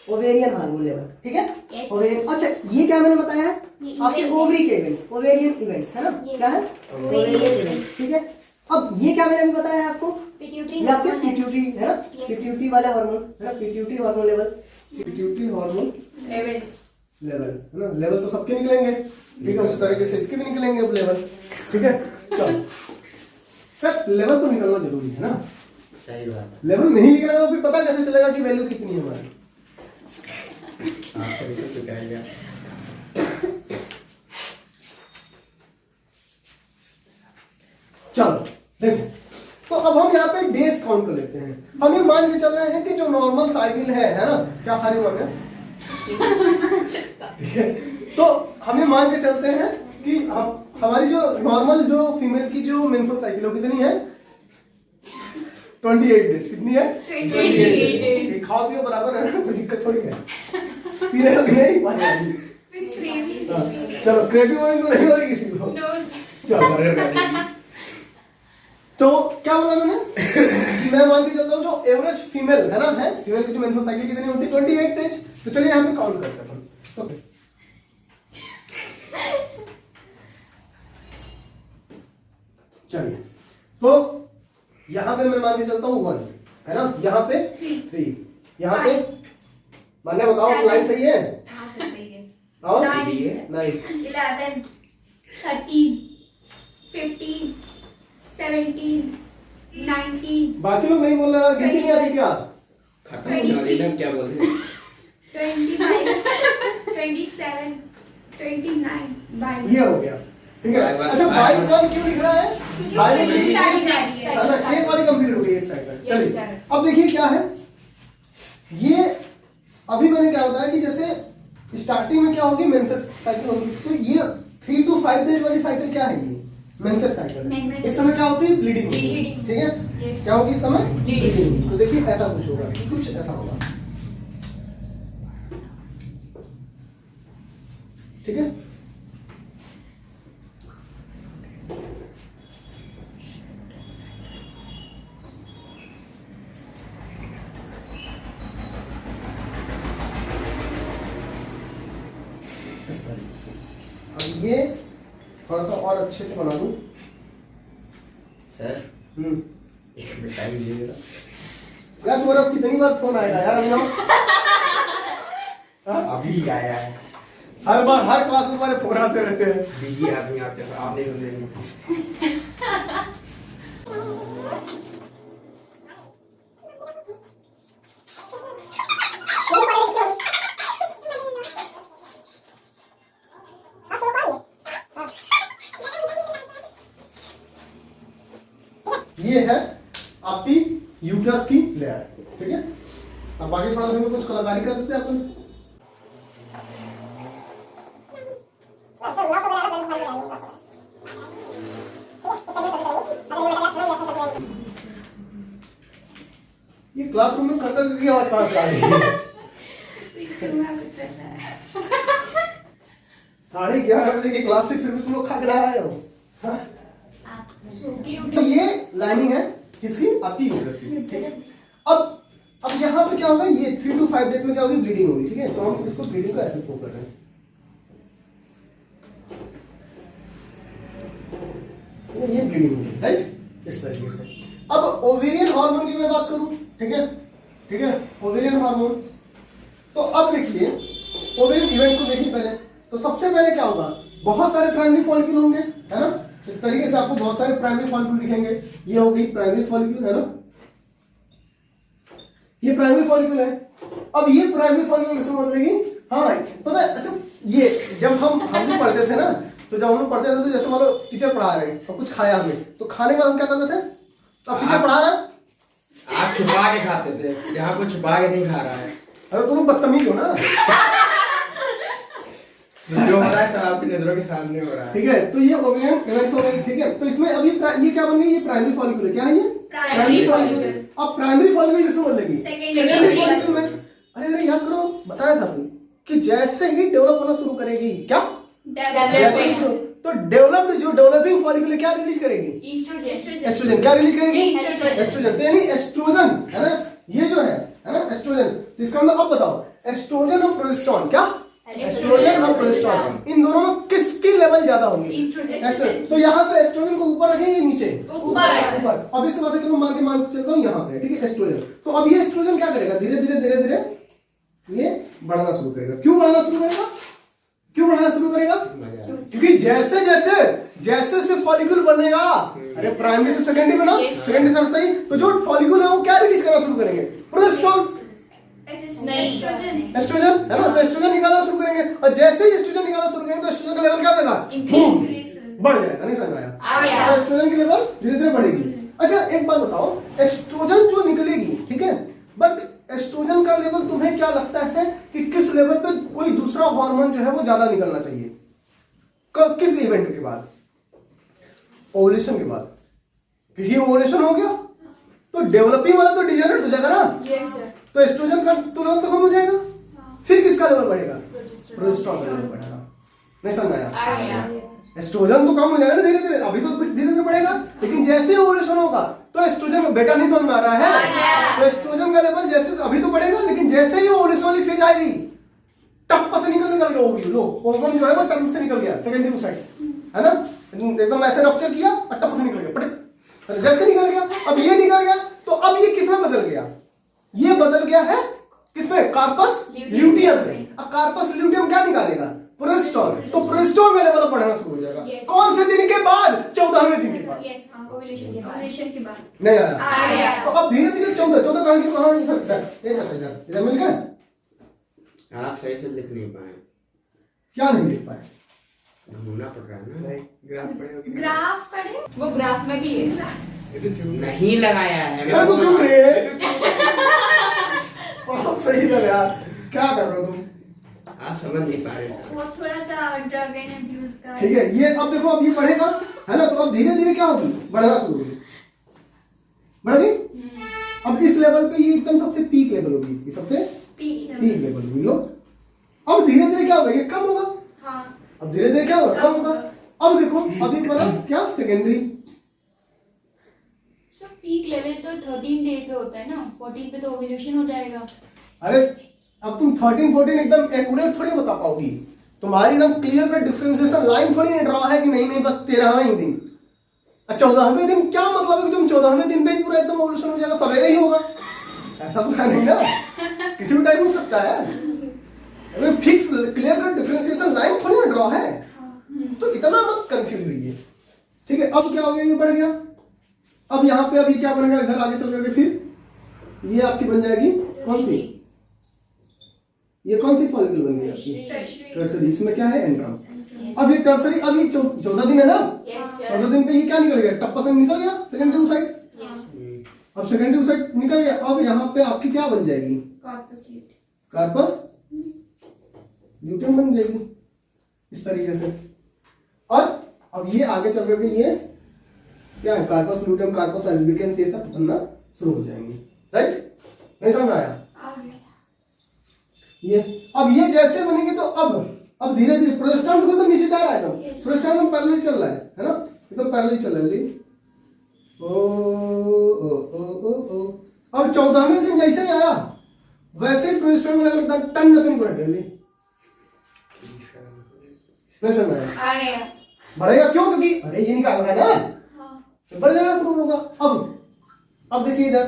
ओवेरियन हार्मोन लेवल, ठीक है। ओवेरियन, अच्छा ये क्या मैंने बताया है? आपके ओवरी के इवेंट्स, ओवेरियन इवेंट्स, है ना। क्या है? ओवेरियन इवेंट्स, ठीक है। अब ये क्या मैंने बताया है आपको? ये आपके पिट्यूटरी है ना, पिट्यूटरी वाले हार्मोन है ना, pituitary hormone level, pituitary hormone level है ना। लेवल तो सबके निकलेंगे, ठीक है, उसी तरीके से इसके भी निकलेंगे अब लेवल, ठीक है। चलो सर, लेवल तो निकलना जरूरी है ना। सही बात। लेवल नहीं निकलेगा तो फिर पता कैसे चलेगा कि वैल्यू कितनी है हमारी? सही तो चुका है। चलो देखो, तो अब हम यहाँ पे डेज काउंट कर लेते हैं। हम ये मान के चल रहे हैं कि जो नॉर्मल साइकिल है ना, क्या खा रही हूँ तो हम ये मान के चलते हैं कि हमारी जो नॉर्मल जो फीमेल की जो मेंस्ट्रुअल साइकिल हो कितनी है? 28 डेज। कितनी है? 28 डेज। खाओ पियो बराबर है ना, कोई दिक्कत थोड़ी है। पी रहे हो कि नहीं? चलो क्रेविंग होगी तो नहीं होगी किसी को? चलो तो क्या बोला मैंने कि मैं मान के चलता हूँ जो एवरेज फीमेल है ना, है फीमेल की जो मेंस्ट्रुअल साइकिल कितनी होती है? 28 डेज। तो चलिए यहाँ पे काउंट करते हैं। ओके, चलिए तो यहाँ पे मैं मान के चलता हूँ 1 है ना, यहाँ पे 3, यहाँ पे माने बताओ लाइन सही है? और 9, 9, 11, 13, 15, 17, 19, बाकी लोग नहीं बोल रहे, गिनती नहीं आती क्या? खत्म होने वाली ना, क्या बोल रहे हैं? 25, 27, 29, ये हो गया, ठीक है। अच्छा बाई 1 क्यों लिख रहा है? बाई में एक वाली कंप्लीट हो गई एक साइकिल। चलिए अब देखिए क्या है ये। अभी मैंने क्या बताया कि जैसे स्टार्टिंग में क्या होगी? मेंसेस साइकिल होगी। तो ये 3 to 5 डेज वाली साइकिल क्या है? ये मेंसेस साइकिल। इस समय क्या होती है? ब्लीडिंग होती है, ठीक है। क्या होगी इस समय? ब्लीडिंग। तो देखिए ऐसा कुछ होगा, कुछ ऐसा होगा, ठीक है। इस तरीके से। अब ये थोड़ा सा और अच्छे से बना दूं। सर एक मिनट टाइम दीजिएगा। यार सौरभ कितनी बार फोन आएगा यार हम लोग। अभी आया है। हर बार हर क्लास में हमारे फोन आते रहते हैं। बिजी आदमी आप नहीं सुन। ये है आपकी यूट्रस की लेयर, ठीक है। अब बाकी थोड़ा सा कुछ कलाकारी कर देते हैं अपन। ये क्लासरूम में करकर की आवाज कहाँ से आ रही है? 11:30 बजे की क्लास से फिर भी तुम लोग खा के आए हो। हाँ? तो ये लाइनिंग है किसकी? आपकी यूट्रस की, ठीक है। अब यहाँ पे क्या होगा, ये 3 to 5 डेज में क्या होगी, ब्लीडिंग होगी, ठीक है। तो हम इसको ब्लीडिंग का ऐसे शो कर रहे हैं, ये ब्लीडिंग होगी, राइट, इस तरीके से। अब ओवेरियन हार्मोन की मैं बात करूं, ठीक है, ठीक है, ओवेरियन हार्मोन। तो अब देखिए ओवेरियन इवेंट को देखिए पहले। तो सबसे पहले क्या होगा, बहुत सारे प्राइमरी फॉलिक्यूल होंगे, है ना। इस तरीके से आपको बहुत सारे प्राइमरी फॉलिक्यूल दिखेंगे। ये हो गई प्राइमरी फॉलिक्यूल, है ना, ये प्राइमरी फॉलिक्यूल है। अब ये प्राइमरी फॉलिक्यूल किसको बदलेगी? हाँ पता है, अच्छा ये जब हम भी पढ़ते थे ना, तो जब हम लोग पढ़ते थे तो जैसे मान लो टीचर पढ़ा रहे हैं तो कुछ खाया हमने, तो खाने के बाद हम क्या करते थे, तो अब टीचर पढ़ा रहा है, आप छुपा के खाते थे, यहाँ को छुपा के नहीं खा रहा है। अरे तुम बदतमीज हो ना। जो हो रहा है सब आपकी नजरों के सामने हो रहा है, ठीक है। तो ये ओवेरियन इवेंट्स हो गए, ठीक है। तो इसमें अभी ये क्या बन गई, ये प्राइमरी फॉलिक्यूल है। क्या है ये? Primary follicle. अब प्राइमरी फॉलिक्यूल किसको बदलेगी? सेकेंडरी फॉलिक्यूल में। अरे याद करो, बताया था अभी कि जैसे ही डेवलप होना शुरू करेगी, क्या तो डेवलप्ड जो डेवलपिंग फॉलिक्यूल क्या रिलीज करेगी? एस्ट्रोजन। क्या रिलीज करेगी? एस्ट्रोजन। तो यानी एस्ट्रोजन है ना, ये जो है ना एस्ट्रोजन। तो इसका मतलब अब बताओ, एस्ट्रोजन और प्रोजेस्टेरोन, क्या एस्ट्रोजन और प्रोजेस्टेरोन, इन दोनों में किसकी लेवल ज्यादा होगी? एस्ट्रोजन। तो यहाँ पे एस्ट्रोजन को ऊपर रखें या नीचे? ऊपर। अब इस बात चलो मान के चलता हूँ यहाँ पे, ठीक है, एस्ट्रोजन। तो अब ये एस्ट्रोजन क्या करेगा, धीरे धीरे धीरे धीरे ये बढ़ना शुरू करेगा। क्यों बढ़ना शुरू करेगा? क्यों बढ़ना शुरू करेगा? क्योंकि जैसे जैसे जैसे फॉलिक्यूल बनेगा, अरे प्राइमरी से सेकेंडरी बना, सेकेंडरी से सही, तो जो फॉलिक्यूल है वो क्या रिलीज करना शुरू करेंगे? प्रोजेस्टेरोन, एस्ट्रोजन, है ना। तो एस्ट्रोजन निकालना शुरू करेंगे, और जैसे ही एस्ट्रोजन निकालना शुरू करेंगे तो एस्ट्रोजन का लेवल क्या होगा? बढ़ जाएगा। नहीं समझ आया? तो एस्ट्रोजन की लेवल धीरे धीरे बढ़ेगी। अच्छा एक बात बताओ, एस्ट्रोजन जो निकलेगी, ठीक है, बट एस्ट्रोजन का लेवल तुम्हें क्या लगता है कि किस लेवल पे कोई दूसरा हार्मोन जो है वो ज्यादा निकलना चाहिए? किस इवेंट के बाद? ओवुलेशन के बाद। क्योंकि ओवुलेशन हो गया तो डेवलपिंग वाला तो डिजेनरेट हो जाएगा ना। तो एस्ट्रोजन का तो लेवल तो कम हो जाएगा। फिर किसका लेवल बढ़ेगा? प्रोजेस्टेरोन का लेवल बढ़ेगा। नहीं समझ आया? एस्ट्रोजन तो कम हो जाएगा ना धीरे धीरे, अभी तो धीरे धीरे बढ़ेगा, लेकिन जैसे ओवुलेशन होगा तो एस्ट्रोजन बेटा नहीं समझ में आ रहा है, तो एस्ट्रोजन का लेवल जैसे अभी तो बढ़ेगा, लेकिन जैसे ही ओवुलेशन वाली फेज आएगी टप से निकल गया ओवम जो है वो टप से निकल गया सेकेंडरी साइड, है ना, एकदम ऐसे रप्चर किया और टप से निकल गया, पटक जैसे निकल गया। अब ये निकल गया तो अब ये किसमें बदल गया? ये बदल गया है किसमें? कार्पस ल्यूटियम में। अब कार्पस ल्यूटियम क्या निकालेगा? प्रोजेस्टेरोन। तो प्रोजेस्टेरोन का लेवल बढ़ना शुरू हो जाएगा। कौन से दिन के बाद? 14वें दिन के बाद। नहीं आया। तो अब धीरे धीरे 14 कहां की कहां इधर मिल गया। आप सही से लिख नहीं पाए। क्या नहीं लिख पाए? घूमना पड़ रहा है ना। ग्राफ पढ़े, वो ग्राफ में भी है। नहीं लगाया है। अरे तू चुप रहे। बहुत सही था यार, क्या कर रहे हो तुम? आप समझ नहीं पा रहे। वो थोड़ा सा ड्रग एंड अब्यूज का। ठीक है, ये अब देखो, अब ये बढ़ेगा, है ना। तो अब धीरे धीरे क्या होगी? बढ़ना शुरू होगी, बढ़ गई। अब इस लेवल पे ये एकदम सबसे पीक लेवल होगी, इसकी सबसे पीक लेवल होगी। लो अब धीरे धीरे क्या होगा? ये कम होगा। हाँ। अब धीरे धीरे क्या होगा? कम होगा। अब देखो, अब एक बना क्या? सेकेंडरी। पीक लेवल तो 13 डे पे होता है ना, 14 पे तो ओव्यूलेशन हो जाएगा। अरे अब तुम 13-14 एकदम एक्यूरेट थोड़ी बता पाओगी। तुम्हारी एकदम क्लियर कट डिफरेंशिएशन लाइन थोड़ी नहीं ड्रॉ है कि नहीं नहीं बस 13वां ही दिन, 14वें दिन क्या मतलब है कि तुम 14वें दिन पे ही पूरा एकदम ओवल्यूशन हो जाएगा, सवेरे ही होगा, ऐसा तो है नहीं ना, किसी भी टाइम हो सकता है। Fix clear cut differentiation line थोड़ी ना ड्रॉ है, तो इतना मत कंफ्यूज हुई। ठीक है, अब क्या हो गया, ये बढ़ गया। अब यहाँ पे अभी क्या बनेगा, इधर आगे चल करके फिर ये आपकी बन जाएगी कौन सी, ये कौन सी फॉलिकल बन गई आपकी, टर्सरी। इसमें क्या है, एंड्रम। अब ये टर्सरी, अब ये 14 दिन है ना, 14 दिन पे ये क्या निकल गया, टप्पा से निकल गया सेकेंडरी साइड। अब सेकेंडरी साइड निकल गया, अब यहाँ पे आपकी क्या बन जाएगी, कार्पस ल्यूटियम बन जाएगी इस तरीके से। और अब ये आगे चल रहे ये क्या है, कार्पस ल्यूटियम, कार्पस एल्बिकेंस, ये सब बनना शुरू हो जाएंगे। राइट, नहीं समझ में आया ये। अब ये जैसे बनेंगे तो अब धीरे धीरे प्रोजेस्टेरॉन तो नीचे जा रहा है, एकदम प्रोजेस्टेरॉन पैरेलल चल रहा है ना, एकदम पैरेलल चल रहा है। ओ अब 14वें दिन जैसे ही आया वैसे ही प्रोजेस्टेरॉन में लगता टन नहीं बढ़ेगा, नहीं समझ में आया, बढ़ेगा क्यों, क्योंकि अरे ये निकाल रहा है ना, तो बढ़ जाना शुरू होगा। अब देखिए इधर,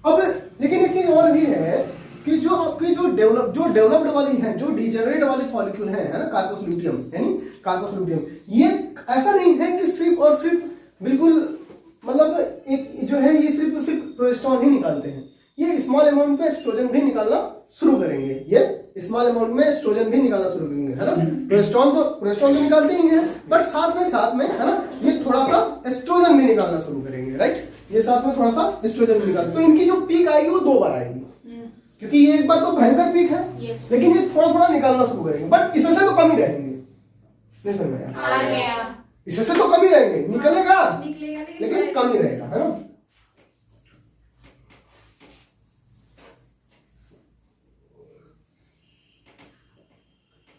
अब लेकिन एक चीज और भी है कि जो आपकी जो डेवलप्ड वाली है, जो डिजेनरेट वाली फॉलिक्यूल है ना, कार्पस ल्यूटियम, यानी कार्पस ल्यूटियम, ये ऐसा नहीं है कि सिर्फ और सिर्फ बिल्कुल मतलब एक जो है ये सिर्फ प्रोजेस्टेरॉन ही निकालते हैं, ये स्मॉल अमाउंट में एस्ट्रोजन भी निकालना शुरू करेंगे, ये स्मॉल अमाउंट में एस्ट्रोजन भी निकालना शुरू करेंगे, है ना। प्रोजेस्टेरॉन तो निकालते ही हैं, बट साथ में है ना, ये थोड़ा सा एस्ट्रोजन भी निकालना शुरू करेंगे। राइट, ये साथ में थोड़ा सा एस्ट्रोजन भी निकालते, तो इनकी जो पीक आएगी वो 2 बार आएगी, क्योंकि ये एक बार तो भयंकर पीक है, लेकिन ये थोड़ा थोड़ा निकालना शुरू करेंगे, बट इससे तो कम ही रहेंगे, नहीं समझ में आया, इससे तो कम ही रहेंगे, निकलेगा लेकिन कम ही रहेगा, है ना।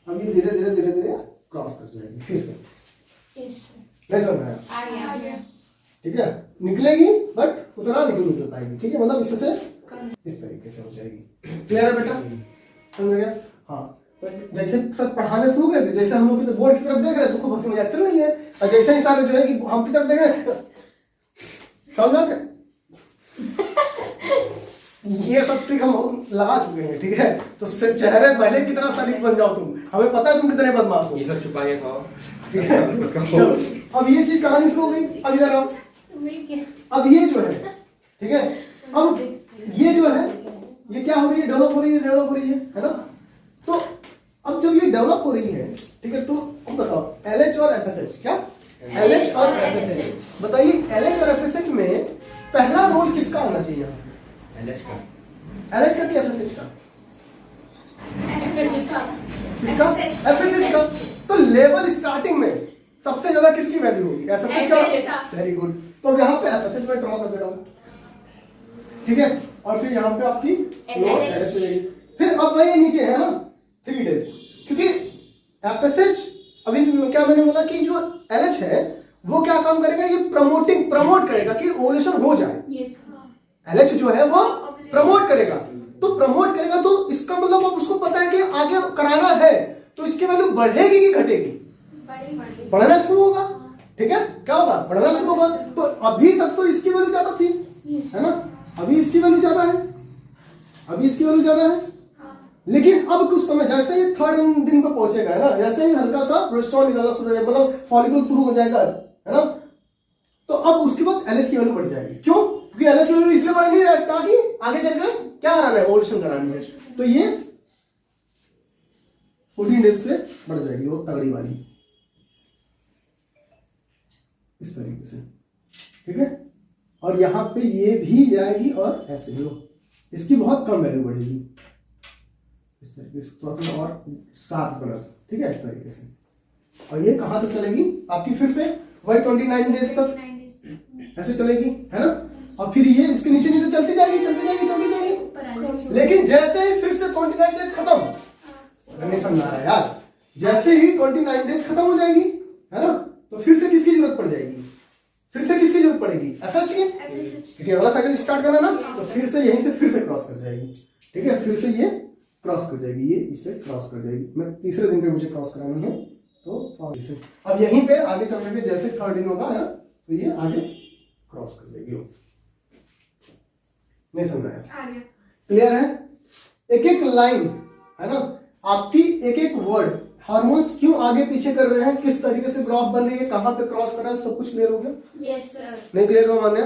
अब ये धीरे धीरे क्रॉस कर जाएगी फिर से, नहीं समझ में आया, ठीक है, निकलेगी बट उतना नहीं निकल पाएगी, ठीक है, मतलब इससे इस तरीके से हो जाएगी। क्लियर है बेटा, समझ गया। हाँ, जैसे सर पढ़ाने शुरू कर थे, जैसे हम लोग बोर्ड की तरफ देख रहे हैं तो खूब हंसी मजाक चल रही है, और जैसे ही सारे जो है कि हम की तरफ देखे, समझ गए, ये सब ट्रिक हम लगा चुके हैं, ठीक है। तो सिर्फ चेहरे पहले की तरह शरीफ बन जाओ तुम, हमें पता है तुम कितने बदमाश हो, ये सब छुपा के खाओ, ठीक है। अब ये चीज कहानी शुरू हो गई, अब इधर आओ, अब ये जो है, ठीक है, अब ये जो है ये क्या हो रही है, डेवलप हो रही है ना। तो अब जब ये डेवलप हो रही है, ठीक है, तो अब बताओ LH और FSH, क्या LH और FSH, बताइए LH और FSH में पहला रोल किसका होना चाहिए यहाँ पे, LH का कि FSH का, किसका, FSH का। तो लेवल स्टार्टिंग में सबसे ज्यादा किसकी वैल्यू होगी, FSH का, वेरी गुड। तो यहाँ पे FSH में ड्रॉ कर दे रहा हूँ, ठीक है, और फिर यहाँ पे आपकी LH हो जाएगी। फिर अब वही नीचे है ना 3 days, क्योंकि FSH अभी क्या मैंने बोला कि जो LH है वो क्या काम करेगा, ये प्रमोट करेगा कि ओवुलेशन हो जाए। LH जो है वो प्रमोट करेगा, तो इसका मतलब अब उसको पता है कि आगे कराना है, तो इसकी वैल्यू बढ़ेगी कि घटेगी, बढ़ना शुरू होगा, ठीक है, क्या होगा, बढ़ना शुरू होगा। तो अभी तक तो इसकी वैल्यू ज्यादा थी, है ना, अभी इसकी वैल्यू ज्यादा है, लेकिन अब कुछ समय जैसे ही 3rd दिन पर पहुंचेगा, है ना, जैसे ही हल्का सा प्रोजेस्टेरॉन निकलना शुरू हो जाएगा, मतलब फॉलिकल शुरू हो जाएगा, है ना, तो अब उसके बाद LH की वैल्यू बढ़ जाएगी। क्यों, क्योंकि LH की वैल्यू इसलिए बढ़ेगी ताकि आगे चलकर क्या कराना है, ओवुलेशन करानी है, तो ये 14 days पे बढ़ जाएगी वो तगड़ी वाली, इस तरीके से, ठीक है। और यहाँ पे ये भी जाएगी और ऐसे ही इसकी बहुत कम वैल्यू बढ़ेगी, इस तरीके से थोड़ा सा और शार्प बना, ठीक है, इस तरीके से। और ये कहाँ तक चलेगी आपकी, फिर से वही 29 डेज तक ऐसे चलेगी, है ना। और फिर ये इसके नीचे नीचे चलती जाएगी, लेकिन जैसे ही फिर से 29 डेज खत्म, नहीं समझ आ रहा है यार, जैसे ही 29 डेज खत्म हो जाएगी, है ना, तो फिर से किसकी जरूरत पड़ जाएगी, FH की, क्योंकि अगला साइकिल स्टार्ट करना ना, तो फिर से यहीं से फिर से क्रॉस कर जाएगी, ठीक है, फिर से ये क्रॉस कर जाएगी, ये इससे क्रॉस कर जाएगी। मैं तीसरे दिन पे मुझे क्रॉस करानी है, तो अब यहीं पे आगे चलने के जैसे थर्ड दिन होगा है ना, तो ये आगे क्रॉस कर जाएगी। नहीं समझ आया? आ गया। क्लियर है? एक एक लाइन है ना, आपकी एक एक वर्ड हार्मोन्स क्यों आगे पीछे कर रहे हैं, किस तरीके से ग्राफ बन रही है, कहां पे क्रॉस कर रहा है, सब कुछ क्लियर हो गया? Yes sir. नहीं क्लियर हुआ मान्या?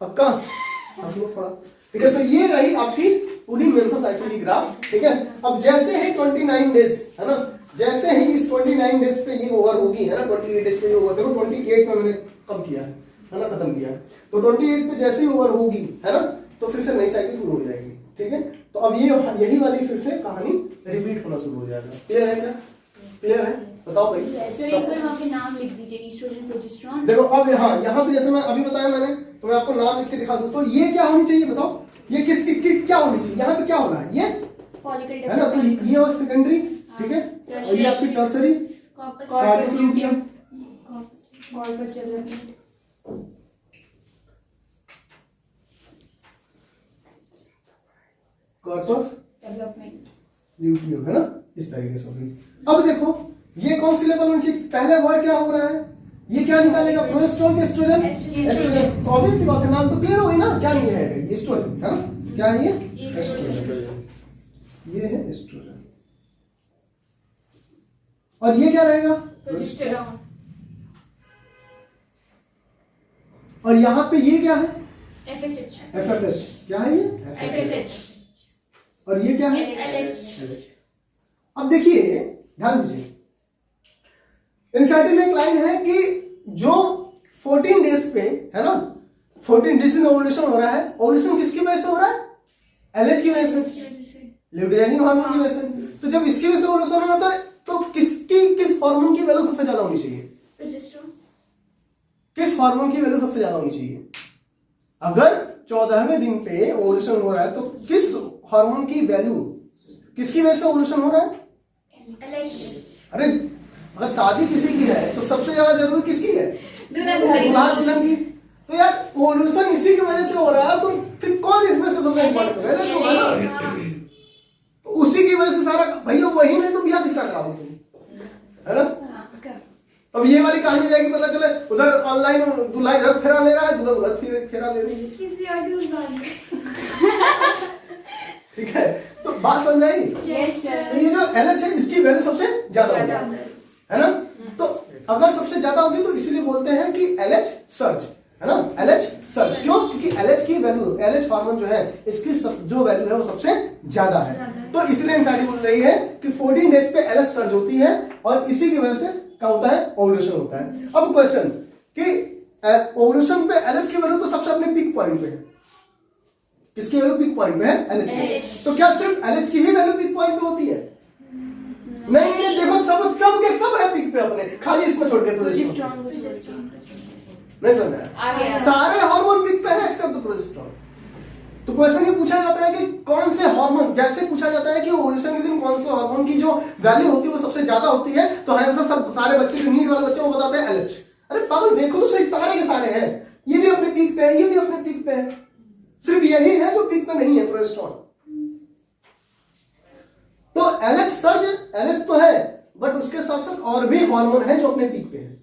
पक्का? आप लोग थोड़ा ठीक है। तो ये रही आपकी पूरी मेंस्ट्रुअल साइकिल की ग्राफ, ठीक है। अब जैसे ही 29 डेज है ना, जैसे ही इस 29 डेज पे ये ओवर होगी है ना, 28 डेज पे ये ओवर, देखो 28 में मैंने कम किया है ना, खत्म किया है, तो 28 पे जैसे ही ओवर होगी है ना, तो फिर से नई साइकिल शुरू हो जाएगी, ठीक है। तो अब ये यही वाली फिर से कहानी रिपीट होना शुरू हो जाएगा। क्लियर है क्या? क्लियर है? बताओ भाई। सर एक बार वहाँ पे नाम लिख दीजिए, ईस्ट्रोजन प्रोजेस्टेरोन। देखो अब यहाँ पे जैसे मैं अभी बताया मैंने, तो मैं आपको नाम लिख के दिखा दूं, तो ये क्या होनी चाहिए बताओ, ये किस क्या होनी चाहिए, यहाँ पे क्या होना है, ये फॉलिकल है ना, तो ये और सेकेंडरी, ठीक है, और ये आपकी tertiary corpus luteum, corpus development, corpus development, luteum, है ना, इस तरीके से होगी। अब देखो ये कौन सी लेवल होनी चाहिए, पहले वर्ड क्या हो रहा है, ये क्या निकालेगा, प्रोजेस्टेरोन के एस्ट्रोजन, एस्ट्रोजन, तो ऑब्वियस सी बात है, नाम तो क्लियर हो गई ना, क्या नहीं है, ये एस्ट्रोजन है ना, क्या है ये एस्ट्रोजन, ये है एस्ट्रोजन, और ये क्या रहेगा प्रोजेस्टेरोन, और यहाँ पे ये क्या है एफएसएच, एफएसएच, क्या है ये एफएसएच, और ये क्या है एलएच। अब देखिए ध्यान दीजिए, इंसाइटिल में एक लाइन है कि जो 14 डेज पे है ना, 14 डेज में ओवुलेशन हो रहा है, ओवुलेशन किसकी वजह से हो रहा है, एलएच की वजह से, ल्यूटियनिक हार्मोन की वजह से। तो जब इसकी वजह से ओवुलेशन हो रहा है तो किस हार्मोन की वैल्यू सबसे ज्यादा होनी चाहिए, प्रोजेस्टेरोन। किस हार्मोन की वैल्यू सबसे ज्यादा होनी चाहिए, अगर 14वें दिन पे ओवुलेशन हो रहा है तो किस हार्मोन की वैल्यू, किसकी वजह से ओवुलेशन हो रहा है, अरे अगर शादी किसी की है तो सबसे ज्यादा जरूरी किसकी है, दूल्हा दुल्हन की, तो यार ओवुलेशन इसी की वजह से हो रहा है, तो फिर कौन इसमें से सबसे इम्पोर्टेंट है, एलएच होगा ना, तो उसी की वजह से सारा, भैया वही नहीं तो ब्याह किसका कराओगे तुम, है ना। अब ये वाली कहानी जाएगी, पता चले उधर ऑनलाइन दूल्हा इधर फेरा ले रहा है, दूल्हा उधर फेरा ले रही है, किसी और की उस बात में। ठीक है, तो बात समझ आई। Yes sir. तो ये जो एलएच है इसकी वैल्यू सबसे ज्यादा होगी, है ना, तो अगर सबसे ज्यादा होगी तो इसीलिए बोलते हैं कि एलएच सर्ज, है ना, एलएच सर्ज, क्यों, क्योंकि एलएच की वैल्यू, एलएच हार्मोन जो है इसकी जो वैल्यू है वो सबसे ज्यादा है, तो इसलिए इंसाइटी बोल रही है कि 14 डेज पे एलएच सर्ज होती है और इसी की वजह से क्या होता है, ओवुलेशन होता है। अब क्वेश्चन कि ओवुलेशन पे एलएच की वैल्यू तो सबसे अपने पीक पॉइंट पे है, किसकी वैल्यू पीक पॉइंट पे है, एलएच की, तो क्या सिर्फ एलएच की ही वैल्यू पीक पॉइंट पे होती है, नहीं नहीं, देखो सब है पीक पे अपने, खाली इसको छोड़ के प्रोजेस्टेरोन, नहीं समझा, सारे हार्मोन पीक पे है एक्सेप्ट प्रोजेस्टेरोन। तो क्वेश्चन ये पूछा जाता है कि कौन से हार्मोन, जैसे पूछा जाता है कि ओवुलेशन के दिन कौन से हार्मोन की जो वैल्यू होती है वो सबसे ज्यादा होती है, तो आंसर सब सारे बच्चे जो नीट वाले बच्चे वो बताते हैं एलएच। अरे पागल देखो तो सही, सारे के सारे हैं, ये भी अपने पीक पे है, ये भी अपने पीक पे है, सिर्फ यही है जो पीक पे नहीं है, प्रोजेस्टेरोन। तो एलएच सर्ज, एलएच तो है बट उसके साथ साथ और भी हार्मोन है जो अपने पीक पे है,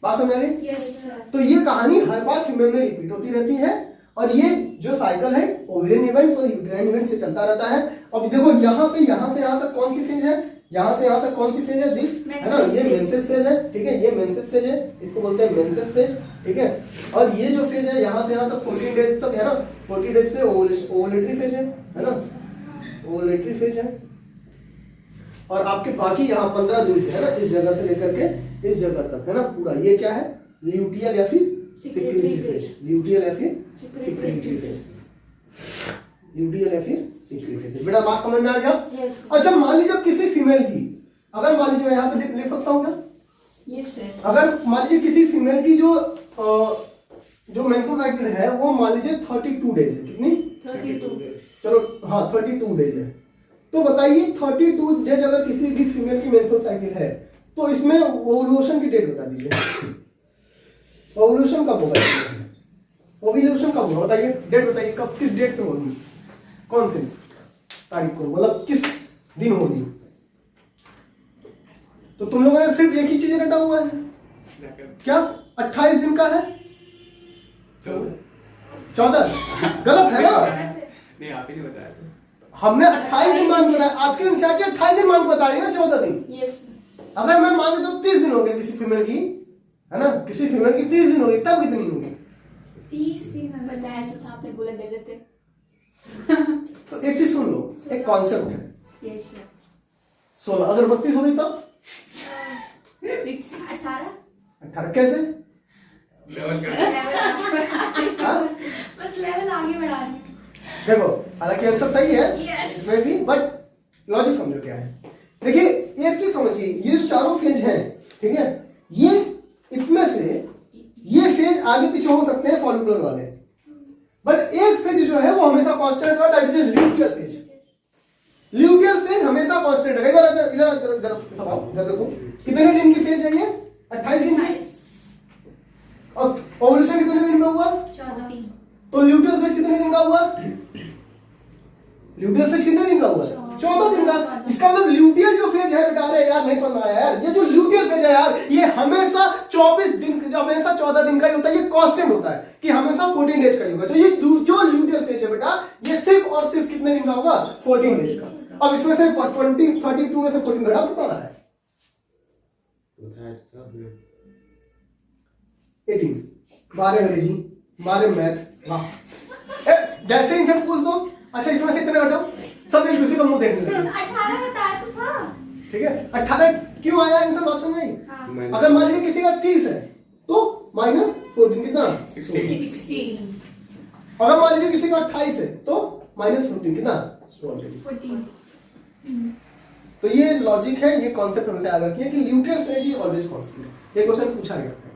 बात समझ आ गई। Yes sir. तो ये कहानी हर बार फीमेल में रिपीट होती रहती है और ये जो साइकिल है ओवेरियन इवेंट्स और यूट्राइन इवेंट से चलता रहता है। अब देखो यहाँ पे यहाँ से यहाँ तक कौन सी फेज है, यहाँ से यहाँ तक कौन सी फेज है, दिस है ना, ये मेंसेस फेज है, ठीक है, ये मेंसेस फेज है, इसको बोलते हैं मेंसेस फेज, ठीक है, और ये जो फेज है यहाँ से यहाँ तक 14 डेज तक है ना, 40 डेज पे ओवुलेटरी फेज है ना, ओवुलेटरी फेज है, और आपके बाकी यहाँ 15 दिन है ना, इस जगह से लेकर के इस जगह तक है ना पूरा, ये क्या है, ल्यूटियल या फिर सिक्रीटरी फेज, ल्यूटियल या फिर सिक्रीटरी फेज, ल्यूटियल या फिर सिक्रीटरी फेज। बेटा बात समझ में आ गया। अच्छा मान लीजिए किसी फीमेल की, अगर मान लीजिए मैं यहाँ पे लिख सकता हूँ क्या, यस सर। अगर मान लीजिए किसी फीमेल की जो मेंस्ट्रुअल साइकिल है वो मान लीजिए 32 डेज है, कितनी, 32, चलो हाँ 32 डेज है, तो बताइए 32 डेज अगर किसी भी फीमेल की मेंस्ट्रुअल साइकिल है तो इसमें ओवुलेशन की डेट बता दीजिए, ओवुलेशन कब होगा, ओवुलेशन कब होगा बताइए, डेट बताइए कब, किस डेट पे होगी, कौन सी, तारीख को, मतलब किस दिन होगी। तो तुम लोगों ने सिर्फ एक ही चीज रटा हुआ है क्या? 28 दिन का है, 14 गलत है ना? नहीं आप ही ने बताया था। हमने 28 दिन मान बताया, आपके एनसीईआरटी 28 दिन मान बता रही है ना, 14 दिन। यस अगर मैं मान के चलो 30 दिन हो गए किसी फीमेल की, है ना, किसी फीमेल की 30 दिन हो गई, तब कितनी होगी? 30 दिन बताया तो था, आपने बोला गलत है। तो एक चीज सुन लो, एक कॉन्सेप्ट है। यस 16 अगर 32 हो गई तब 18 18 कैसे? डबल कर हाँ? बस लेवल आगे बढ़ा रही देखो हालांकि आंसर सही है Yes. इसमें भी, बट लॉजिक समझो क्या है। देखिए एक चीज समझिए, ये जो चारों फेज हैं, ठीक है, ये इसमें से ये फेज आगे पीछे हो सकते हैं फॉलिकुलर वाले, बट एक फेज जो है वो हमेशा कांस्टेंट है, that is luteal phase. Luteal phase हमेशा कांस्टेंट है। इधर इधर इधर इधर सब आओ, इधर देखो कितने दिन की फेज है ये? 28 दिन की। और ओवुलेशन कितने दिन में हुआ? 14 तो ल्यूटियल फेज कितने दिन का हुआ? ल्यूटियल फेज कितने दिन का हुआ? 14 दिन का। इसका मतलब ल्यूटियल जो फेज है बेटा, अरे यार नहीं समझ में आया यार, ये जो ल्यूटियल फेज है यार, ये हमेशा 24 दिन, हमेशा 14 दिन का ही होता है, ये कांस्टेंट होता है कि हमेशा 14 डेज का ही होगा। तो ये जो ल्यूटियल फेज है बेटा, ये सिर्फ और सिर्फ कितने दिन का होगा? 14 डेज का। अब इसमें से 32 में से 14 घटा कितना रहा है? 18। 12 अंग्रेजी, 12 मैथ। वाह, जैसे ही इनसे पूछ दो, अच्छा इसमें से इतने घटाओ, सब एक दूसरे का मुंह देखने लगे। 18 बताया तो था। ठीक है, 18 क्यों आया आंसर बात समझ में? हाँ। अगर मान लीजिए किसी का 30 है तो -14 कितना? 16 अगर मान लीजिए किसी का 28 है तो -14 कितना? 14 तो ये लॉजिक है, ये कॉन्सेप्ट हमें याद रखिए कि luteal phase is always constant. ये क्वेश्चन पूछा गया था,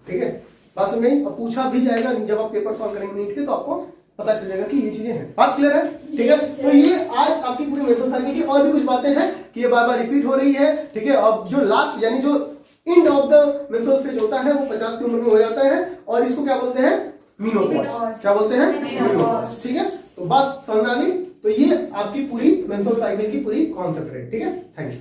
ठीक है, बात सुन रही? और पूछा भी जाएगा जब आप पेपर सॉल्व करेंगे नीट के, तो आपको पता चल जाएगा कि ये चीजें हैं। बात क्लियर है? ठीक है, तो ये आज आपकी पूरी मेथड साइकिल की और भी कुछ बातें हैं कि ये बार बार रिपीट हो रही है, ठीक है। अब जो लास्ट यानी जो end of the method phase होता है वो 50 की उम्र में हो जाता है, और इसको क्या बोलते हैं? मेनोपॉज। क्या बोलते हैं? मेनोपॉज। ठीक है, तो बात समझ आ गई? तो ये आपकी पूरी मेंस्ट्रुअल साइकिल की पूरी कॉन्सेप्ट है, ठीक है। Thank you.